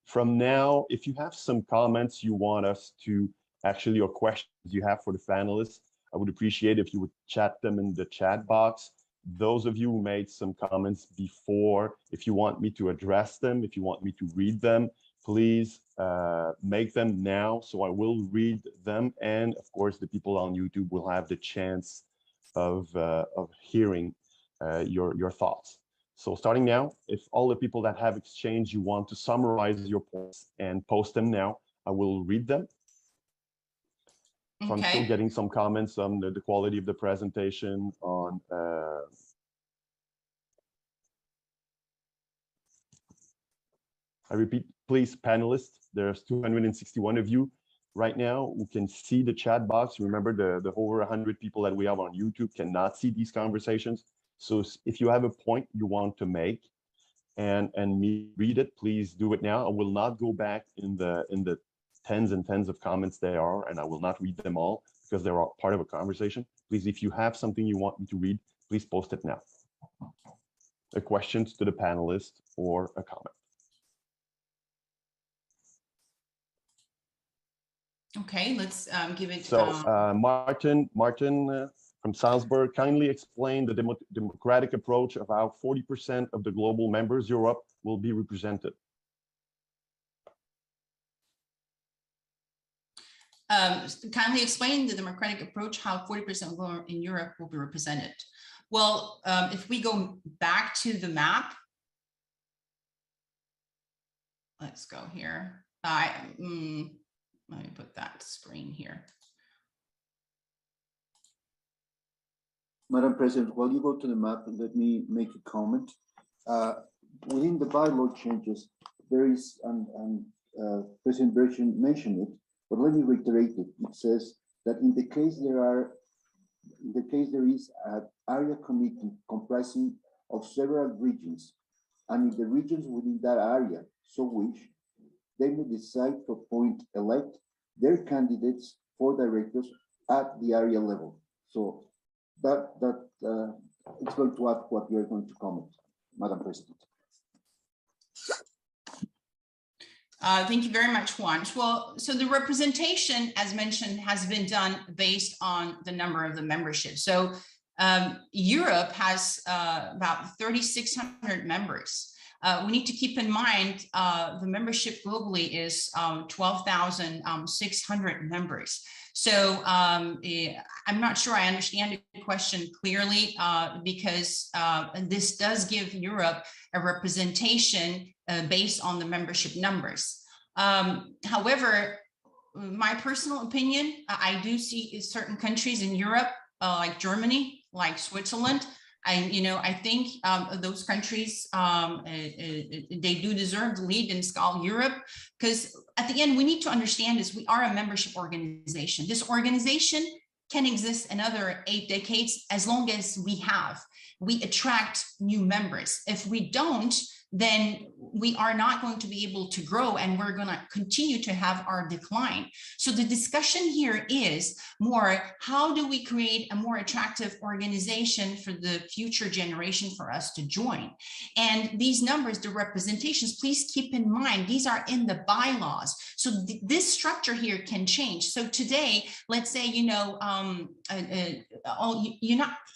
From now, if you have some comments you want us to actually, or questions you have for the panelists, I would appreciate if you would chat them in the chat box. Those of you who made some comments before, if you want me to address them, if you want me to read them, please make them now, so I will read them. And of course, the people on YouTube will have the chance of hearing your thoughts. So starting now, if all the people that have exchanged, you want to summarize your points and post them now, I will read them. So I'm still getting some comments on the quality of the presentation, on I repeat, please, panelists, there's 261 of you right now who can see the chat box. Remember, the over 100 people that we have on YouTube cannot see these conversations. So if you have a point you want to make and me read it, please do it now. I will not go back in the tens and tens of comments there are, and I will not read them all because they're all part of a conversation. Please, if you have something you want me to read, please post it now. A question to the panelist or a comment. Okay, let's give it. So Martin from Salzburg, kindly explain the democratic approach of how 40% of the global members Europe will be represented. Kindly explain the democratic approach, how 40% in Europe will be represented. Well, if we go back to the map, let's go here. Let me put that screen here. Madam President, while you go to the map, let me make a comment. Within the bylaw changes, there is, and President Bertrand mentioned it, but let me reiterate it. It says that in the case there is an area committee comprising of several regions, and if the regions within that area so wish, they may decide to elect their candidates for directors at the area level. So that it's going to add what you're going to comment, Madam President. Thank you very much, Juan. Well, so the representation, as mentioned, has been done based on the number of the membership. So Europe has about 3,600 members. We need to keep in mind the membership globally is 12,600 members. So I'm not sure I understand the question clearly because this does give Europe a representation based on the membership numbers. However, my personal opinion, I do see certain countries in Europe like Germany, like Switzerland, I think those countries, they do deserve the lead in SKAL Europe, because at the end, we need to understand is we are a membership organization. This organization can exist another 8 decades as long as we attract new members. If we don't, then we are not going to be able to grow and we're going to continue to have our decline. So the discussion here is more, how do we create a more attractive organization for the future generation for us to join? And these numbers, the representations, please keep in mind, these are in the bylaws. So this structure here can change. So today, let's say,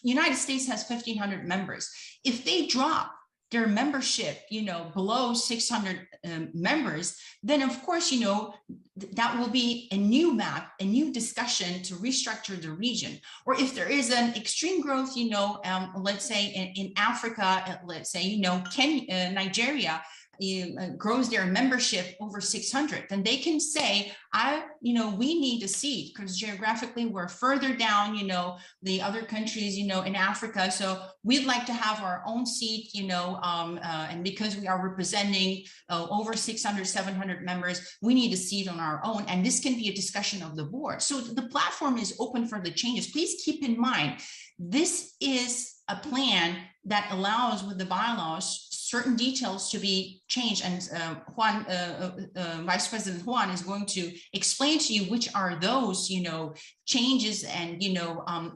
United States has 1,500 members. If they drop their membership, below 600 members, then of course, that will be a new map, a new discussion to restructure the region. Or if there is an extreme growth, let's say in Africa, let's say, Nigeria grows their membership over 600, then they can say, we need a seat because geographically we're further down, the other countries, in Africa. So we'd like to have our own seat, and because we are representing over 600, 700 members, we need a seat on our own. And this can be a discussion of the board. So the platform is open for the changes. Please keep in mind, this is a plan that allows with the bylaws certain details to be changed, and Vice President Juan is going to explain to you which are those, changes and,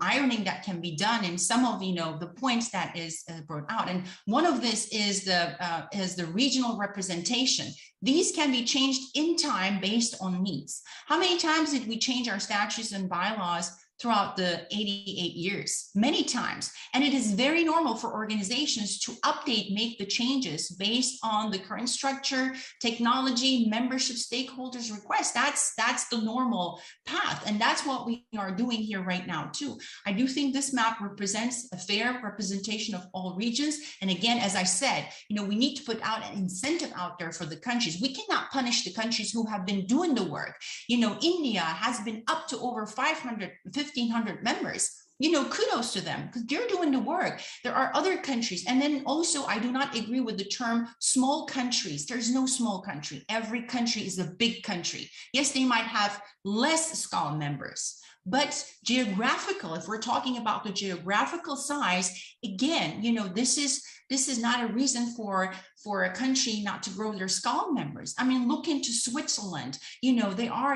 ironing that can be done in some of, the points that is brought out. And one of this is the regional representation. These can be changed in time based on needs. How many times did we change our statutes and bylaws throughout the 88 years? Many times. And it is very normal for organizations to update, make the changes based on the current structure, technology, membership, stakeholders' requests. That's the normal path. And that's what we are doing here right now too. I do think this map represents a fair representation of all regions. And again, as I said, we need to put out an incentive out there for the countries. We cannot punish the countries who have been doing the work. India has been up to over 1,500 members. Kudos to them because they're doing the work. There are other countries. And then also, I do not agree with the term small countries. There's no small country. Every country is a big country. Yes, they might have less SKAL members, but geographical, if we're talking about the geographical size, again, this is not a reason for a country not to grow their SKAL members. I mean, look into Switzerland. They are,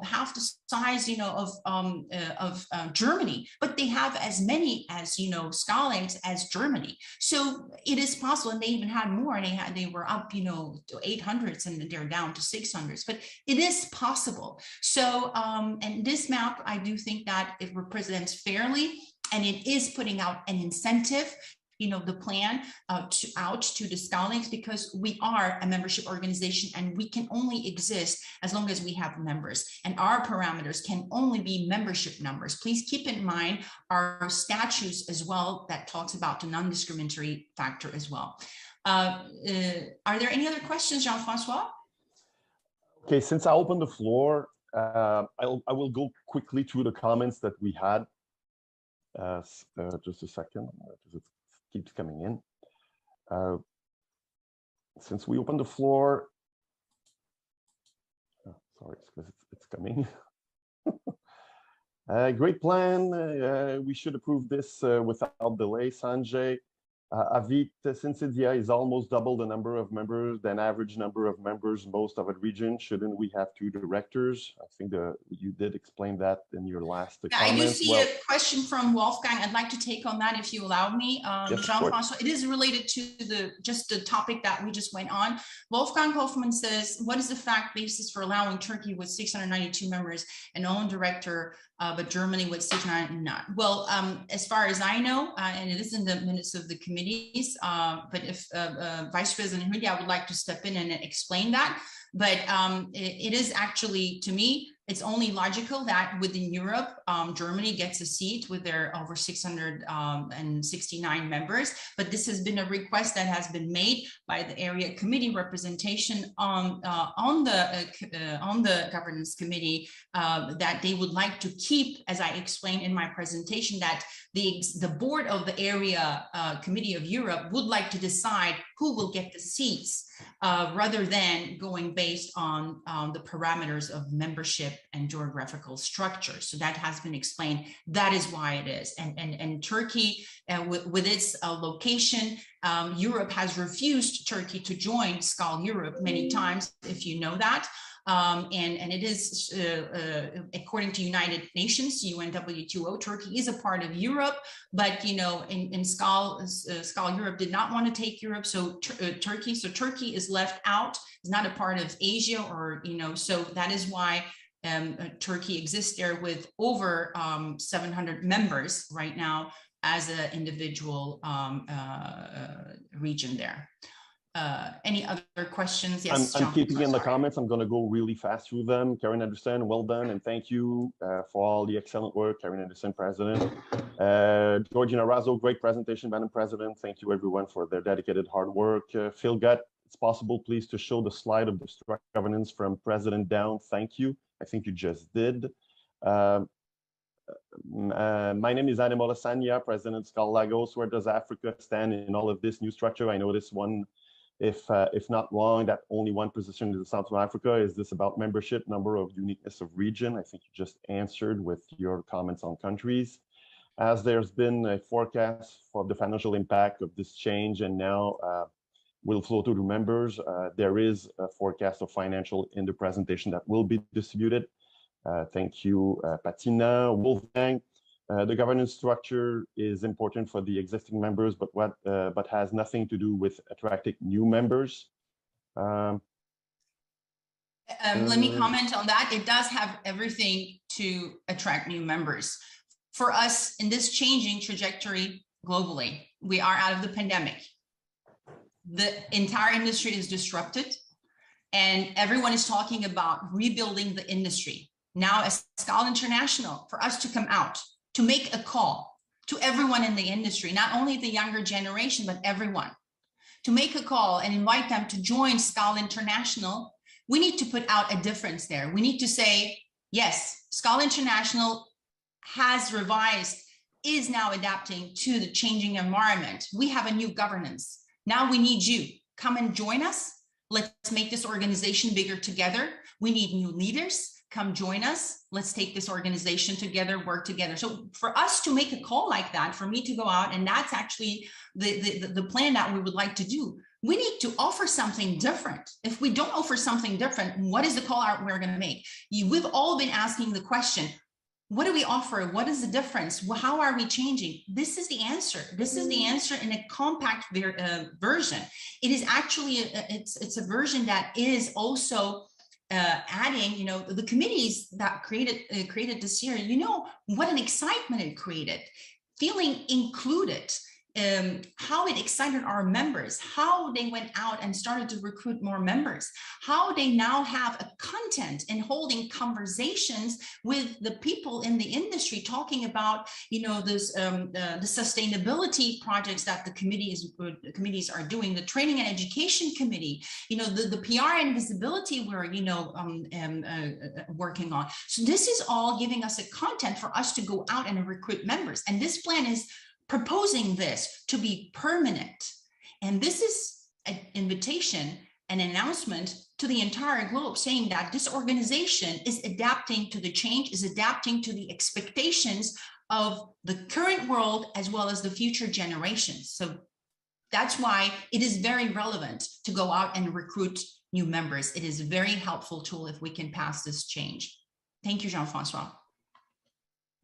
half the size, of Germany, but they have as many as, SKALings as Germany. So it is possible, and they even had more. They were up, to 800s, and they're down to 600s. But it is possible. So, and this map, I do think that it represents fairly, and it is putting out an incentive. The plan out to the SKALings, because we are a membership organization and we can only exist as long as we have members, and our parameters can only be membership numbers. Please keep in mind our statutes as well that talks about the non-discriminatory factor as well. Are there any other questions, Jean-Francois? Okay, since I opened the floor, I will go quickly through the comments that we had. Just a second, because it keeps coming in. Since we opened the floor, sorry, it's coming. Great plan. We should approve this without delay, Sanjay. Avit, since India is almost double the number of members than average number of members most of a region, shouldn't we have 2 directors? I think you did explain that in your last comment. I do see a question from Wolfgang. I'd like to take on that if you allow me. Yes, Jean-Francois, it is related to the topic that we just went on. Wolfgang Hoffman says, what is the fact basis for allowing Turkey with 692 members and own director, but Germany with 699? Well, as far as I know, and it is in the minutes of the committees, but if Vice President Hudia would like to step in and explain that, but it is actually, to me, it's only logical that within Europe, Germany gets a seat with their over 669 members. But this has been a request that has been made by the area committee representation on the governance committee, that they would like to keep, as I explained in my presentation, that the board of the area committee of Europe would like to decide who will get the seats, rather than going based on the parameters of membership and geographical structure. So that has been explained. That is why it is. And Turkey, with its location, Europe has refused Turkey to join SKAL Europe many times, if you know that. And it is, according to United Nations, UNWTO, Turkey is a part of Europe, but, in SKAL Europe did not want to take Europe, so Turkey is left out, is not a part of Asia, or, so that is why Turkey exists there with over 700 members right now as an individual region there. Any other questions? Yes, I'm keeping in the comments. I'm going to go really fast through them. Karen Anderson, well done, and thank you for all the excellent work. Karen Anderson, President. Georgina Razzo, great presentation, Madam President. Thank you, everyone, for their dedicated hard work. Phil Gutt, it's possible, please, to show the slide of the structure governance from President down. Thank you. I think you just did. My name is Anemola Sanya, President of SKAL Lagos. Where does Africa stand in all of this new structure? I noticed one, if not wrong, that only one position is South Africa. Is this about membership, number of uniqueness of region? I think you just answered with your comments on countries. As there's been a forecast for the financial impact of this change, and now will flow to the members. There is a forecast of financial in the presentation that will be distributed. Thank you, Patina. Wolfgang, the governance structure is important for the existing members, but has nothing to do with attracting new members. Let me comment on that. It does have everything to attract new members. For us, in this changing trajectory globally, we are out of the pandemic. The entire industry is disrupted, and everyone is talking about rebuilding the industry. Now, as SKAL International, for us to come out, to make a call to everyone in the industry, not only the younger generation, but everyone, to make a call and invite them to join SKAL International, we need to put out a difference there. We need to say, yes, SKAL International has revised, is now adapting to the changing environment. We have a new governance. Now we need you. Come and join us. Let's make this organization bigger together. We need new leaders. Come join us. Let's take this organization together, work together. So for us to make a call like that, for me to go out, and that's actually the plan that we would like to do, we need to offer something different. If we don't offer something different, what is the call out we're going to make? We've all been asking the question, what do we offer? What is the difference? How are we changing? This is the answer. This is the answer in a compact version. It is actually, it's a version that is also adding, you know, the committees that created this year, you know, what an excitement it created, feeling included, how it excited our members, how they went out and started to recruit more members, how they now have a content and holding conversations with the people in the industry, talking about, you know, this the sustainability projects that the committees are doing, the training and education committee, you know, the PR and visibility we're, you know, working on. So this is all giving us a content for us to go out and recruit members. And this plan is proposing this to be permanent. And this is an invitation, an announcement to the entire globe saying that this organization is adapting to the change, is adapting to the expectations of the current world as well as the future generations. So that's why it is very relevant to go out and recruit new members. It is a very helpful tool if we can pass this change. Thank you, Jean-François.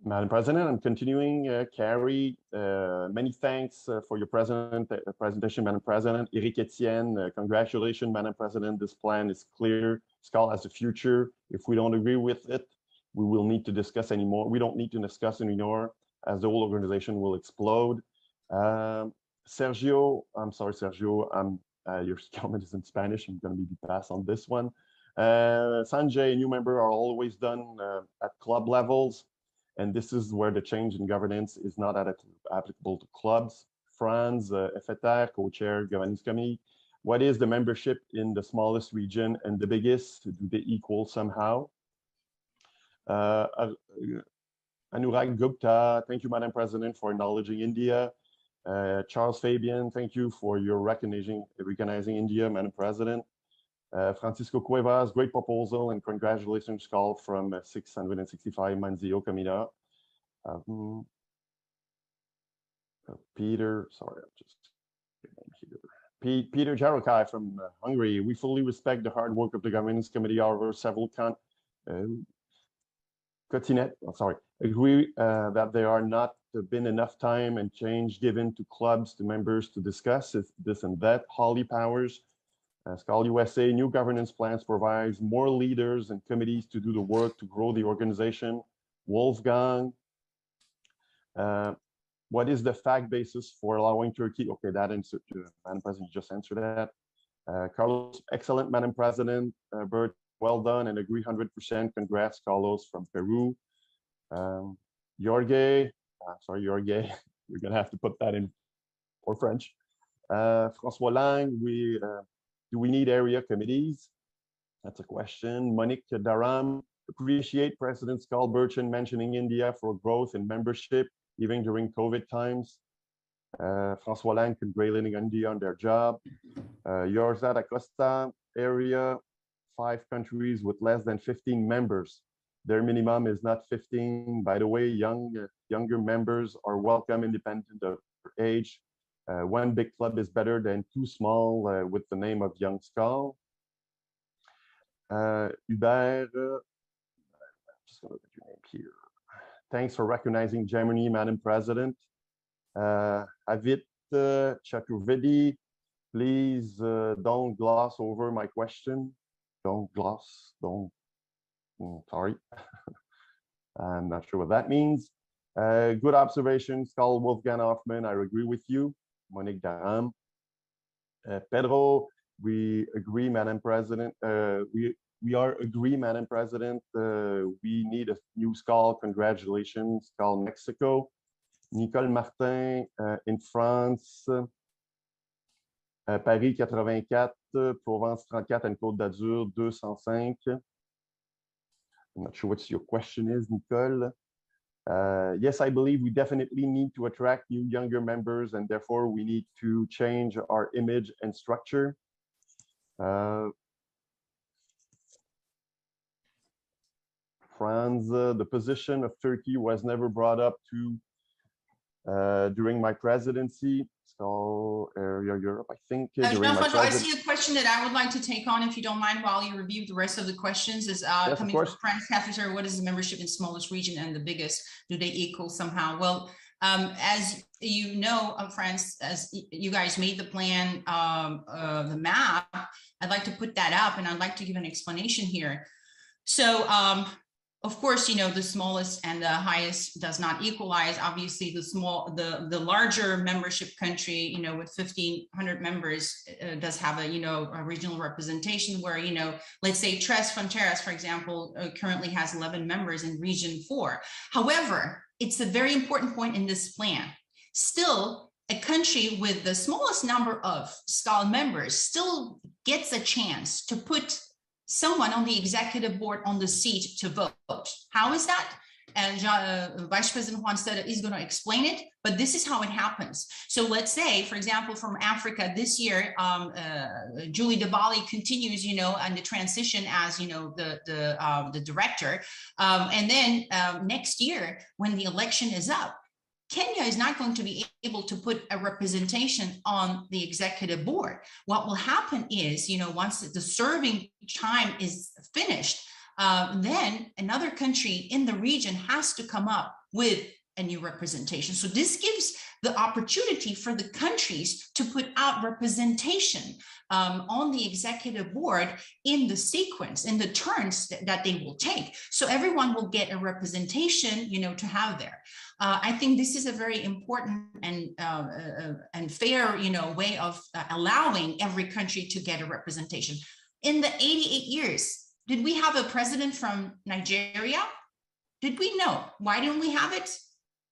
Madam President, I'm continuing. Carrie, many thanks for your presentation, Madam President. Eric Etienne, congratulations, Madam President. This plan is clear. SKAL has a future. If we don't agree with it, we will need to discuss anymore. We don't need to discuss anymore, as the whole organization will explode. Sergio, I'm sorry, Sergio, your comment is in Spanish. I'm going to be passed on this one. Sanjay, new member, are always done at club levels. And this is where the change in governance is not applicable to clubs. Franz, FETER, co-chair, governance committee. What is the membership in the smallest region and the biggest? Do they equal somehow? Anurag Gupta, thank you, Madam President, for acknowledging India. Charles Fabian, thank you for your recognizing India, Madam President. Francisco Cuevas, great proposal and congratulations, SKAL from 665 Manzio Camina. Peter, sorry, I'm just Peter Jarokai from Hungary. We fully respect the hard work of the governance committee over several agree that there are not been enough time and change given to clubs, to members to discuss this and that. Holly Powers, SKAL USA, new governance plans provides more leaders and committees to do the work to grow the organization. Wolfgang, what is the fact basis for allowing Turkey? Okay, that answer, Madam President, just answered that. Carlos, excellent, Madam President. Bert, well done and agree 100%. Congrats, Carlos from Peru. Jorge, sorry, Jorge, you're gonna have to put that in for French. François Lang, do we need area committees? That's a question. Monique Daram, appreciate President SKAL Burchin mentioning India for growth and membership, even during COVID times. François Lang congratulating India on their job. Yorzad Acosta, area, 5 countries with less than 15 members. Their minimum is not 15. By the way, younger members are welcome independent of their age. One big club is better than two small with the name of Young SKAL. Hubert, I'm just going to put your name here. Thanks for recognizing Germany, Madam President. Avit Chaturvedi, please don't gloss over my question. Don't. Sorry. I'm not sure what that means. Good observation, SKAL Wolfgang Hoffman. I agree with you. Monique Daram. Pedro, we agree, Madam President. We are agree, Madam President. We need a new SKAL. Congratulations, SKAL Mexico. Nicole Martin in France. Paris 84, Provence 34, and Côte d'Azur 205. I'm not sure what your question is, Nicole. Yes, I believe we definitely need to attract new younger members, and therefore we need to change our image and structure. Franz, the position of Turkey was never brought up during my presidency. So area Europe, I think. Jean-François, I see a question that I would like to take on, if you don't mind, while you review the rest of the questions. Is yes, coming from France, Catherine, what is the membership in smallest region and the biggest? Do they equal somehow? Well, as you know, France, as you guys made the plan, the map, I'd like to put that up, and I'd like to give an explanation here. So, of course, you know, the smallest and the highest does not equalize. Obviously, the larger membership country, you know, with 1,500 members does have a regional representation where, you know, let's say Tres Fronteras, for example, currently has 11 members in Region 4. However, it's a very important point in this plan. Still, a country with the smallest number of SKAL members still gets a chance to put someone on the executive board on the seat to vote. How is that? And Vice President Juan Steda is going to explain it, but this is how it happens. So let's say, for example, from Africa this year, Julie Debali continues, you know, and the transition as, you know, the director. And then next year, when the election is up, Kenya is not going to be able to put a representation on the executive board. What will happen is, you know, once the serving time is finished, then another country in the region has to come up with a new representation. So this gives the opportunity for the countries to put out representation on the executive board in the sequence, in the turns that they will take. So everyone will get a representation, you know, to have there. I think this is a very important and fair, you know, way of allowing every country to get a representation. In the 88 years, did we have a president from Nigeria? Did we know? Why didn't we have it?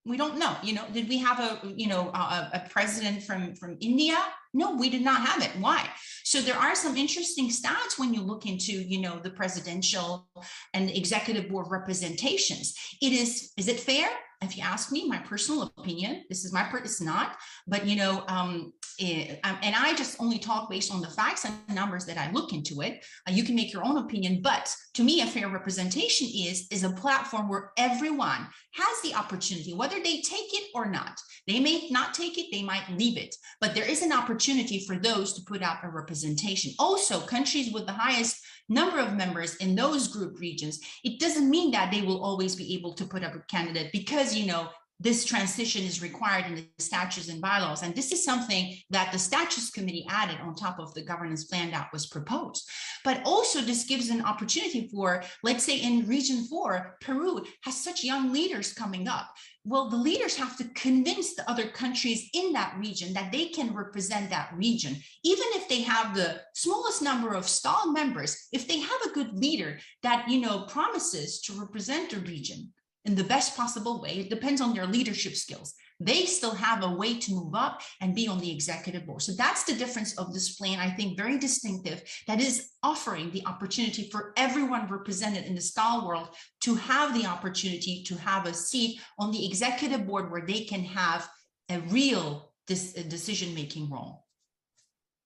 We don't know. You know, did we have a president from India? No, we did not have it. Why? So there are some interesting stats when you look into, you know, the presidential and executive board representations. Is it fair? If you ask me, my personal opinion, this is it's not, but, you know, and I just only talk based on the facts and numbers that I look into it. You can make your own opinion, but to me, a fair representation is a platform where everyone has the opportunity, whether they take it or not. They may not take it, they might leave it, but there is an opportunity for those to put out a representation. Also, countries with the highest number of members in those group regions, it doesn't mean that they will always be able to put up a candidate because, you know, this transition is required in the statutes and bylaws. And this is something that the statutes committee added on top of the governance plan that was proposed. But also this gives an opportunity for, let's say in Region 4, Peru has such young leaders coming up. Well, the leaders have to convince the other countries in that region that they can represent that region. Even if they have the smallest number of SKAL members, if they have a good leader that, you know, promises to represent the region in the best possible way, it depends on their leadership skills. They still have a way to move up and be on the executive board. So that's the difference of this plan, I think, very distinctive, that is offering the opportunity for everyone represented in the SKAL world to have the opportunity to have a seat on the executive board where they can have a real decision-making role.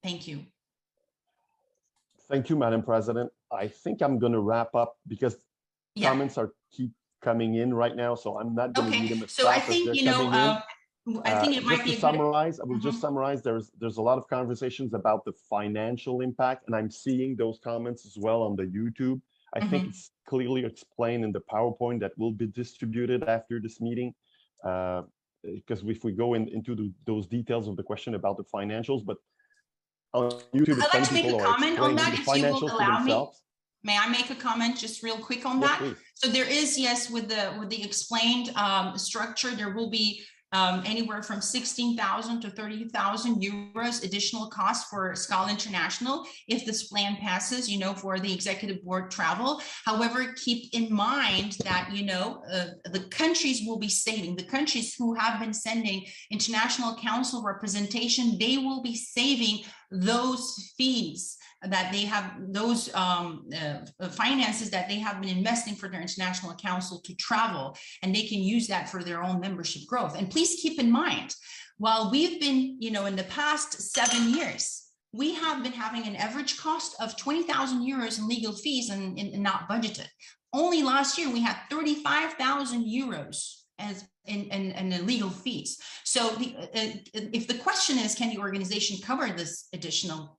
Thank you. Thank you, Madam President. I think I'm going to wrap up because comments keep coming in right now, so I'm not going to read them as so I fast think, as you they're know, coming in. I think it might just be to a good. summarize, I will just summarize. There's a lot of conversations about the financial impact, and I'm seeing those comments as well on the YouTube. I think it's clearly explained in the PowerPoint that will be distributed after this meeting. Because if we go into those details of the question about the financials, but on YouTube, I'd like to make a comment on that, if you will allow me. May I make a comment just real quick on that? Please. So there is, yes, with the explained structure, there will be anywhere from 16,000 to 30,000 euros additional cost for SKAL International if this plan passes, for the executive board travel. However, keep in mind that, the countries will be saving, the countries who have been sending international council representation, they will be saving those fees that they have, those finances that they have been investing for their international council to travel, and they can use that for their own membership growth. And please keep in mind, while we've been, in the past 7 years, we have been having an average cost of 20,000 euros in legal fees and not budgeted. Only last year, we had 35,000 euros as in the legal fees. So if the question is, can the organization cover this additional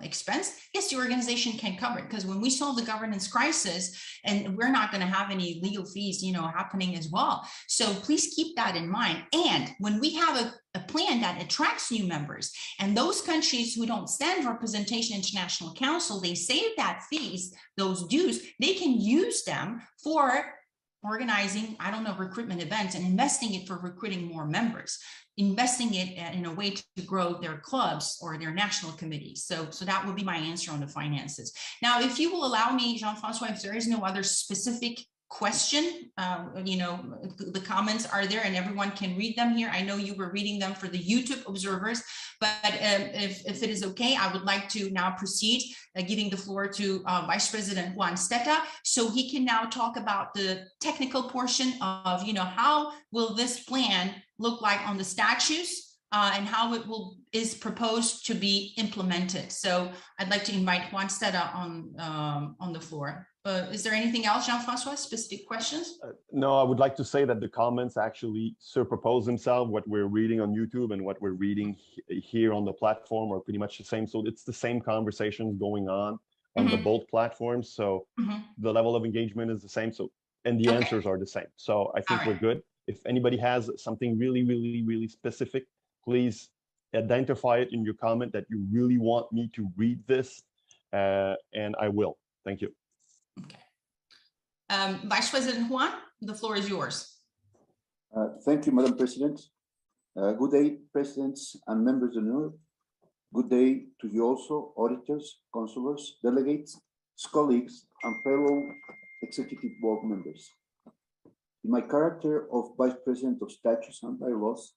expense? Yes, the organization can cover it, because when we solve the governance crisis, and we're not going to have any legal fees, happening as well. So please keep that in mind. And when we have a plan that attracts new members, and those countries who don't send representation international council, they save that fees, those dues, they can use them for organizing, recruitment events and investing it for recruiting more members, investing it in a way to grow their clubs or their national committees. So that would be my answer on the finances. Now, if you will allow me, Jean-François, if there is no other specific question, the comments are there and everyone can read them here. I know you were reading them for the YouTube observers, but if it is okay, I would like to now proceed, giving the floor to Vice President Juan Stetta, so he can now talk about the technical portion of, how will this plan look like on the statutes and how it is proposed to be implemented. So I'd like to invite Juan Stetta on the floor. Is there anything else, Jean-François, specific questions? No, I would like to say that the comments actually superpose themselves. What we're reading on YouTube and what we're reading here on the platform are pretty much the same. So it's the same conversations going on the both platforms. So the level of engagement is the same. So, and the answers are the same. So I think we're good. If anybody has something really, really, really specific, please identify it in your comment that you really want me to read this, and I will. Thank you. Okay. Vice President Juan, the floor is yours. Thank you, Madam President. Good day, presidents and members of the NUR. Good day to you also, auditors, counselors, delegates, colleagues, and fellow executive board members. In my character of Vice President of Statutes and Bylaws,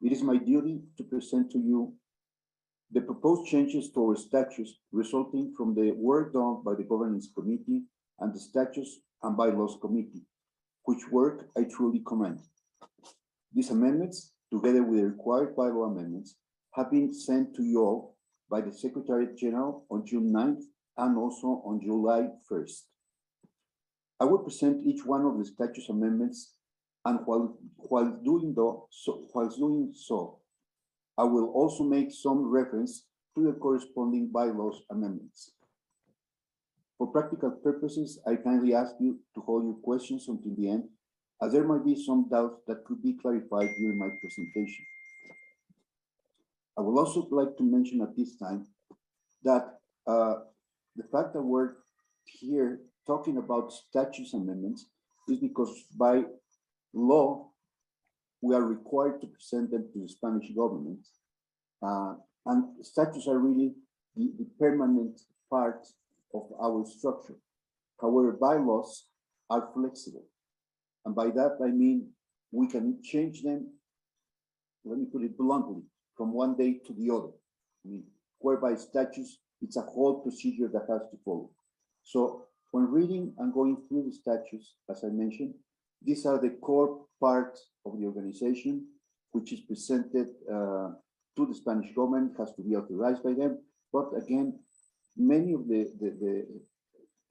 it is my duty to present to you the proposed changes to our statutes resulting from the work done by the Governance Committee and the Statutes and Bylaws Committee, which work I truly commend. These amendments, together with the required bylaw amendments, have been sent to you all by the Secretary General on June 9th and also on July 1st. I will present each one of the statutes amendments, and while doing so, I will also make some reference to the corresponding bylaws amendments. For practical purposes, I kindly ask you to hold your questions until the end, as there might be some doubts that could be clarified during my presentation. I would also like to mention at this time that the fact that we're here talking about statutes amendments is because by law, we are required to present them to the Spanish government. And statutes are really the permanent part of our structure. However, bylaws are flexible. And by that, I mean, we can change them, let me put it bluntly, from one day to the other. I mean, whereby statutes, it's a whole procedure that has to follow. So when reading and going through the statutes, as I mentioned, these are the core parts of the organization, which is presented to the Spanish government, has to be authorized by them. But again, many of the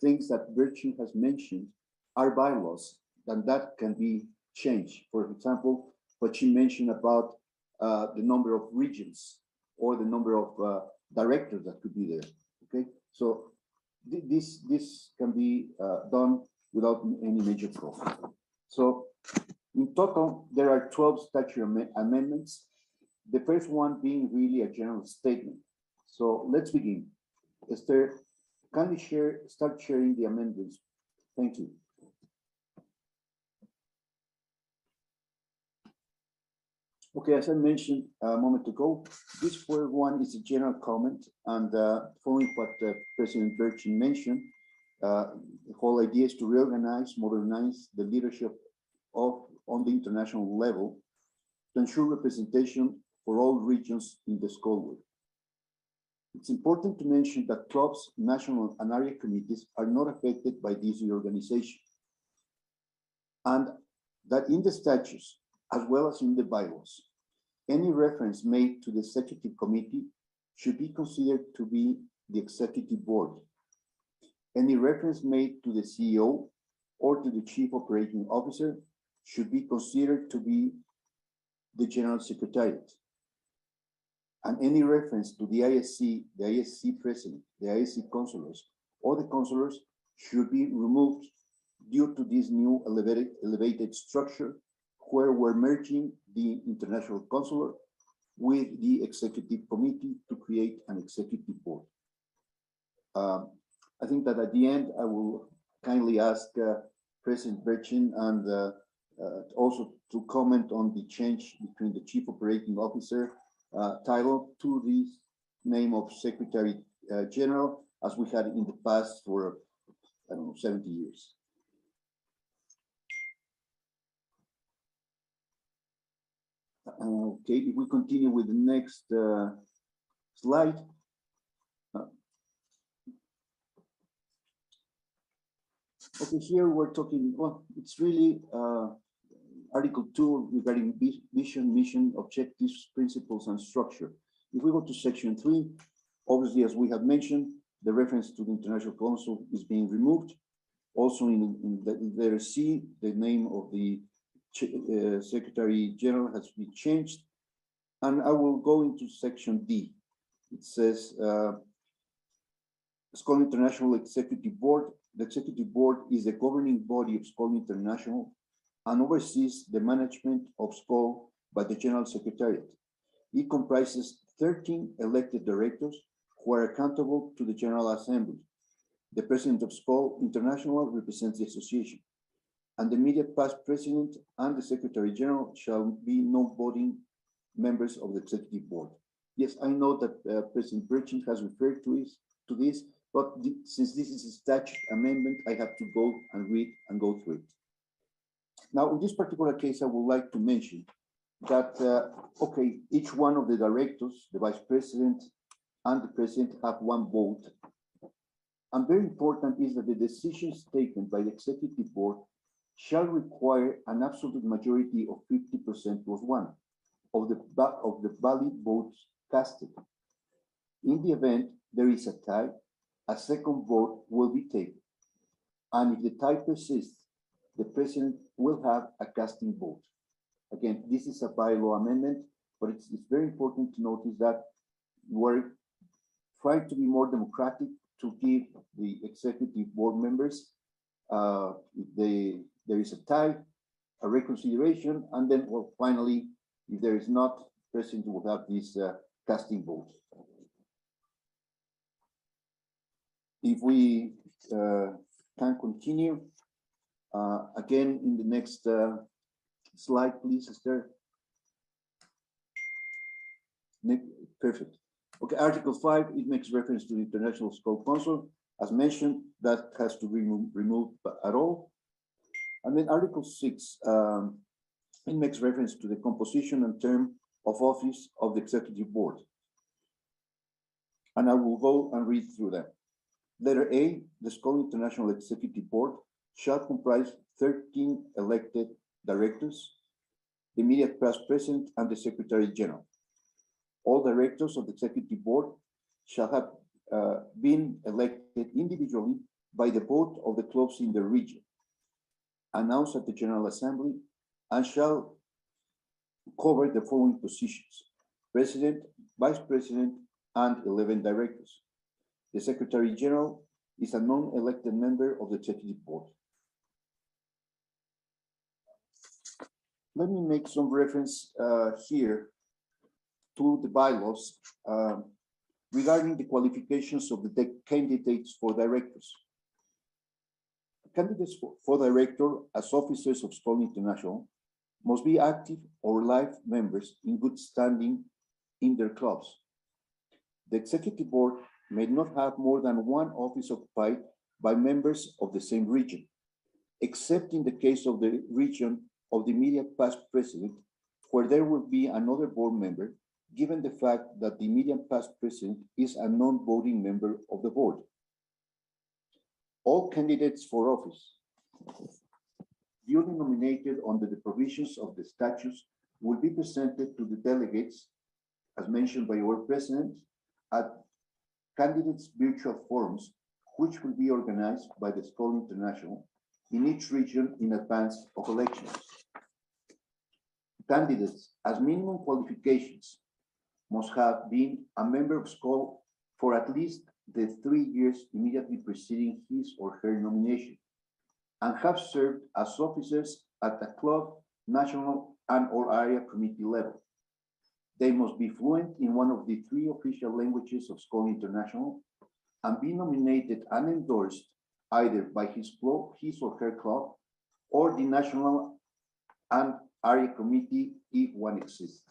things that Virtue has mentioned are bylaws, and that can be changed. For example, what she mentioned about the number of regions or the number of directors that could be there. Okay, so this can be done without any major problem. So in total, there are 12 statutory amendments. The first one being really a general statement. So let's begin. Esther, can you start sharing the amendments? Thank you. Okay, as I mentioned a moment ago, this first one is a general comment, and following what President Berchin mentioned, the whole idea is to reorganize, modernize the leadership on the international level to ensure representation for all regions in the SKAL world. It's important to mention that clubs, national and area committees are not affected by this reorganization, and that in the statutes, as well as in the bylaws, any reference made to the executive committee should be considered to be the executive board. Any reference made to the CEO or to the chief operating officer should be considered to be the general secretariat. And any reference to the ISC president, the ISC councillors, or the councillors should be removed due to this new elevated structure where we're merging the international consular with the executive committee to create an executive board. I think that at the end, I will kindly ask President Berchin and also to comment on the change between the chief operating officer title to the name of Secretary General, as we had in the past for, I don't know, 70 years. Okay, if we continue with the next slide. Okay, here we're talking, well, it's really Article 2 regarding vision, mission, objectives, principles, and structure. If we go to Section 3, obviously, as we have mentioned, the reference to the International Council is being removed. Also in the letter C, the name of the Secretary General has been changed. And I will go into Section D. It says, SKAL International Executive Board. The Executive Board is the governing body of SKAL International and oversees the management of SKAL by the General Secretariat. It comprises 13 elected directors who are accountable to the General Assembly. The President of SKAL International represents the association, and the immediate past President and the Secretary General shall be non-voting members of the Executive Board. Yes, I know that President Berchin has referred to this, but since this is a statute amendment, I have to go and read and go through it. Now, in this particular case, I would like to mention that, okay, each one of the directors, the Vice President and the President have one vote. And very important is that the decisions taken by the Executive Board shall require an absolute majority of 50% plus one of the valid votes casted. In the event there is a tie, a second vote will be taken. And if the tie persists, the President will have a casting vote. Again, this is a bylaw amendment, but it's very important to notice that we're trying to be more democratic to give the Executive Board members, if there is a tie, a reconsideration, and then, well, finally, if there is not, the President will have this casting vote. If we can continue, again, in the next slide, please, Esther. Perfect. Okay, Article 5, it makes reference to the International SKAL Council. As mentioned, that has to be removed at all. And then Article 6, it makes reference to the composition and term of office of the Executive Board. And I will go and read through them. Letter A, the SKAL International Executive Board shall comprise 13 elected directors, the immediate past President, and the Secretary General. All directors of the Executive Board shall have been elected individually by the vote of the clubs in the region, announced at the General Assembly, and shall cover the following positions: President, Vice President, and 11 directors. The Secretary General is a non-elected member of the Executive Board. Let me make some reference here to the bylaws regarding the qualifications of the candidates for directors. Candidates for director as officers of SKAL International must be active or life members in good standing in their clubs. The Executive Board may not have more than one office occupied by members of the same region, except in the case of the region of the immediate past president, where there will be another board member, given the fact that the immediate past president is a non-voting member of the board. All candidates for office duly nominated under the provisions of the statutes will be presented to the delegates, as mentioned by our president, at candidates' virtual forums, which will be organized by the SKAL International in each region in advance of elections. Candidates, as minimum qualifications, must have been a member of SKAL for at least the 3 years immediately preceding his or her nomination, and have served as officers at the club, national, and/or area committee level. They must be fluent in one of the 3 official languages of SKAL International and be nominated and endorsed either by his club, his or her club, or the national and area committee if one exists.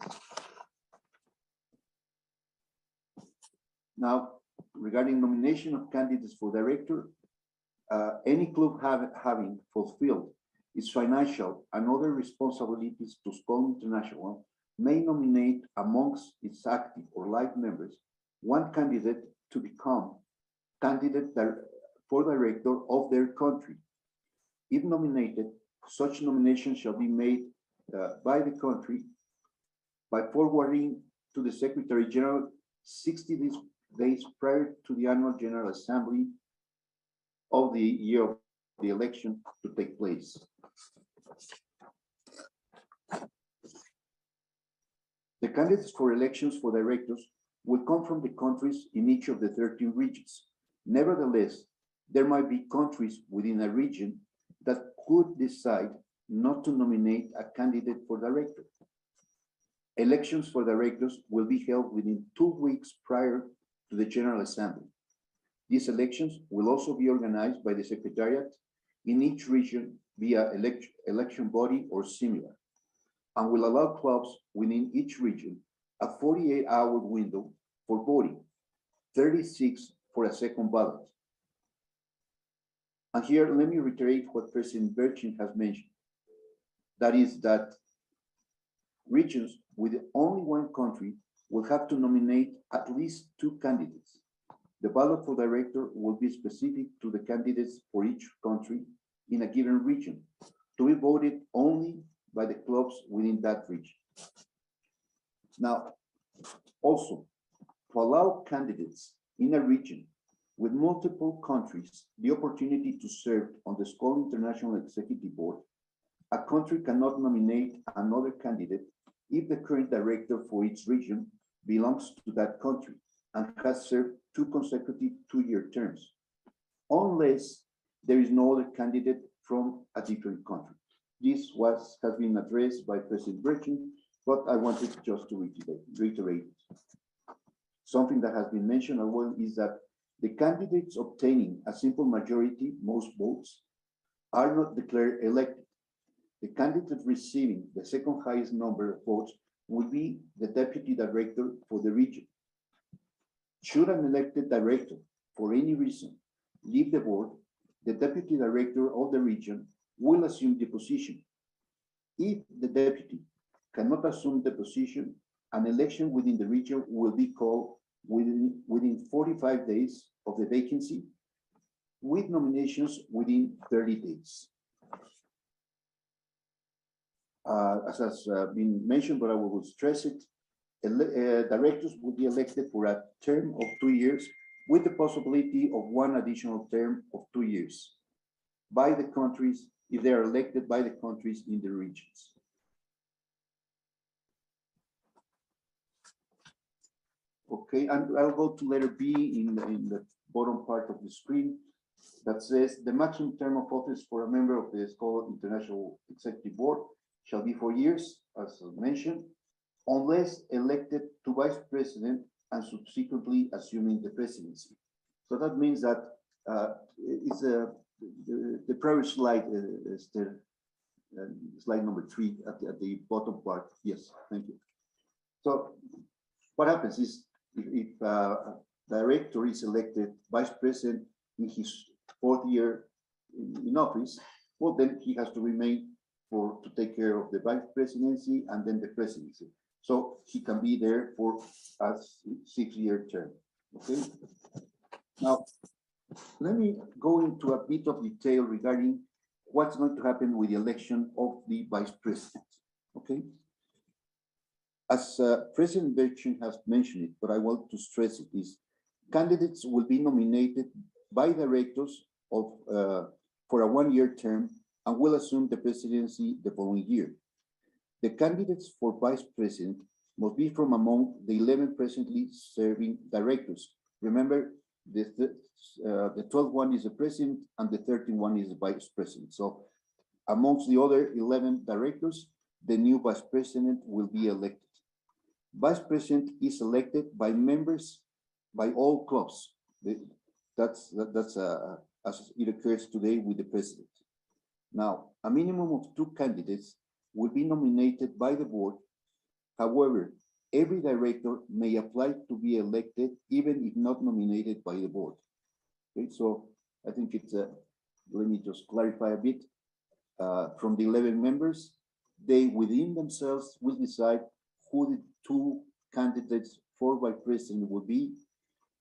Now, regarding nomination of candidates for director, any club having fulfilled its financial and other responsibilities to SKAL International may nominate amongst its active or life members one candidate to become candidate for director of their country. If nominated, such nomination shall be made by the country by forwarding to the Secretary General 60 days prior to the annual General Assembly of the year of the election to take place. The candidates for elections for directors will come from the countries in each of the 13 regions. Nevertheless, there might be countries within a region that could decide not to nominate a candidate for director. Elections for directors will be held within 2 weeks prior to the General Assembly. These elections will also be organized by the Secretariat in each region via election body or similar, and will allow clubs within each region a 48-hour window for voting, 36 for a second ballot. And here, let me reiterate what President Berchin has mentioned. That is that regions with only one country will have to nominate at least 2 candidates. The ballot for director will be specific to the candidates for each country in a given region, to be voted only by the clubs within that region. Now, also, to allow candidates in a region with multiple countries the opportunity to serve on the SKAL International Executive Board, a country cannot nominate another candidate if the current director for its region belongs to that country and has served 2 consecutive 2-year terms, unless there is no other candidate from a different country. This has been addressed by President Berchin, but I wanted just to reiterate it. Something that has been mentioned as well is that the candidates obtaining a simple majority, most votes, are not declared elected. The candidate receiving the second highest number of votes will be the deputy director for the region. Should an elected director, for any reason, leave the board, the deputy director of the region will assume the position. If the deputy cannot assume the position, an election within the region will be called within 45 days of the vacancy, with nominations within 30 days. As has been mentioned, but I will stress it, directors will be elected for a term of 2 years with the possibility of 1 additional term of 2 years by the countries, if they are elected by the countries in the regions. Okay, and I'll go to letter B in the bottom part of the screen that says the maximum term of office for a member of the SKAL International Executive Board shall be 4 years, as mentioned, unless elected to vice president and subsequently assuming the presidency. So that means that it's the prior slide, slide number 3 at the bottom part. Yes, thank you. So what happens is if a director is elected vice president in his 4th year in office, well, then he has to remain to take care of the vice presidency and then the presidency. So he can be there for a 6-year term. Okay. Now, let me go into a bit of detail regarding what's going to happen with the election of the vice president. Okay. As President Berchin has mentioned it, but I want to stress it, is candidates will be nominated by directors of for a 1-year term and will assume the presidency the following year. The candidates for vice president must be from among the 11 presently serving directors. Remember, the 12th one is the president and the 13th one is the vice president. So amongst the other 11 directors, the new vice president will be elected. Vice president is elected by members by all clubs. That's as it occurs today with the president. Now, a minimum of 2 candidates will be nominated by the board. However, every director may apply to be elected even if not nominated by the board. Okay, so I think it's let me just clarify a bit. From the 11 members, they within themselves will decide who the 2 candidates for vice president will be.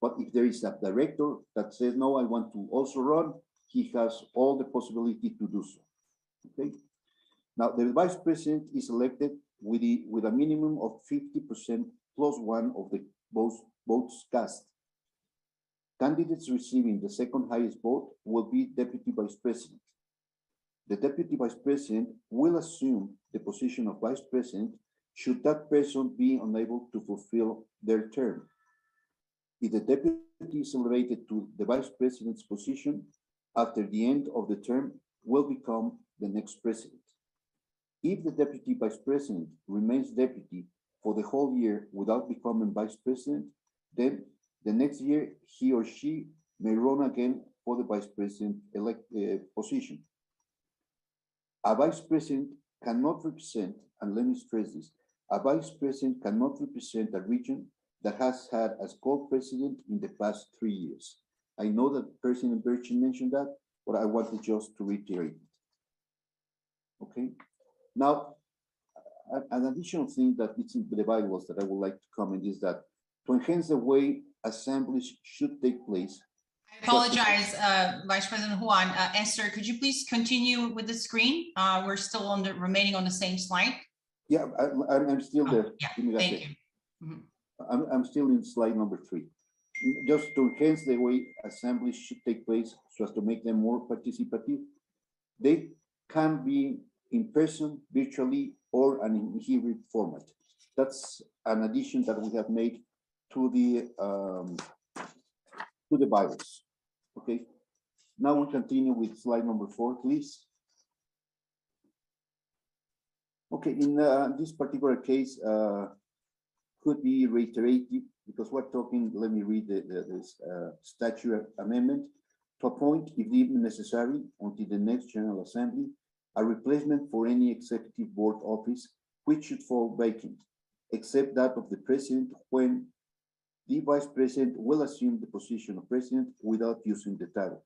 But if there is a director that says, no, I want to also run, he has all the possibility to do so. Okay. Now, the vice president is elected with a minimum of 50% plus 1 of the votes cast. Candidates receiving the second highest vote will be deputy vice president. The deputy vice president will assume the position of vice president should that person be unable to fulfill their term. If the deputy is elevated to the vice president's position, after the end of the term will become the next president. If the deputy vice president remains deputy for the whole year without becoming vice president, then the next year he or she may run again for the vice president position. A vice president cannot represent, and let me stress this, a vice president cannot represent a region that has had a SKAL president in the past 3 years. I know that President Berchin mentioned that, but I wanted just to reiterate it. Okay. Now, an additional thing that it's in the bylaws that I would like to comment is that to enhance the way assemblies should take place. I apologize, Vice President Juan. Esther, could you please continue with the screen? We're still remaining on the same slide. Yeah, I'm still there. Yeah, thank you. Mm-hmm. I'm still in slide number 3. Just to enhance the way assemblies should take place so as to make them more participative. They can be in person, virtually, or in hybrid format. That's an addition that we have made to the bylaws. Okay. Now we continue with slide number 4, please. Okay, in this particular case, could be reiterated because we're talking, let me read the statute amendment, to appoint, if deemed necessary, until the next General Assembly, a replacement for any executive board office which should fall vacant, except that of the president when the vice president will assume the position of president without using the title.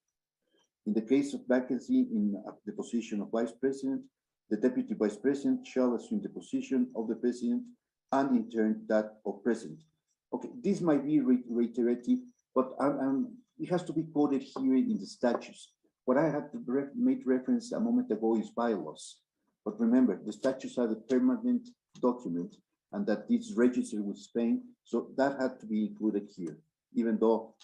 In the case of vacancy in the position of vice president, the deputy vice president shall assume the position of the president and in turn that of president. Okay, this might be reiterative, but it has to be quoted here in the statutes. What I had to make reference a moment ago is bylaws. But remember, the statutes are the permanent document and that it's registered with Spain. So that had to be included here, even though,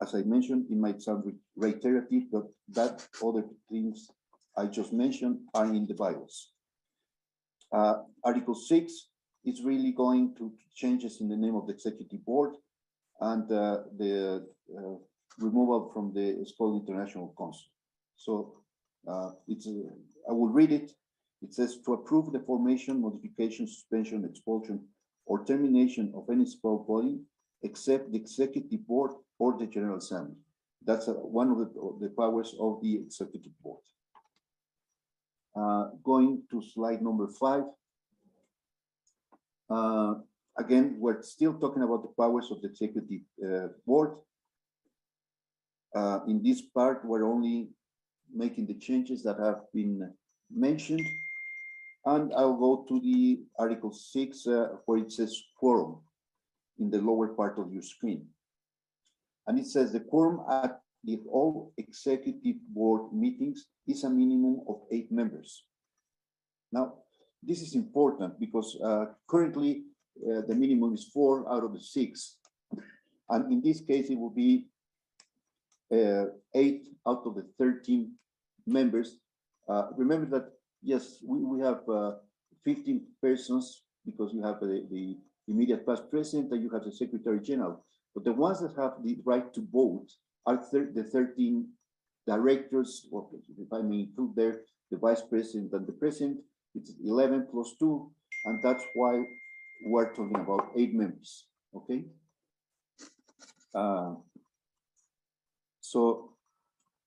as I mentioned, it might sound reiterative, but that other things I just mentioned are in the bylaws. Article 6 is really going to changes in the name of the executive board. and the removal from the SKAL International Council. So I will read it. It says to approve the formation, modification, suspension, expulsion, or termination of any SKAL body except the Executive Board or the General Assembly. That's one of the powers of the Executive Board. Going to slide number 5. Again, we're still talking about the powers of the Executive Board. In this part, we're only making the changes that have been mentioned. And I'll go to the Article 6, where it says quorum in the lower part of your screen. And it says the quorum at all Executive Board meetings is a minimum of 8 members. Now, this is important because currently the minimum is 4 out of the 6. And in this case, it will be 8 out of the 13 members. Remember that, yes, we have 15 persons because you have the immediate past president and you have the Secretary General. But the ones that have the right to vote are the 13 directors, or if I may include there, the Vice President and the President. It's 11 plus 2, and that's why we're talking about 8 members, okay? So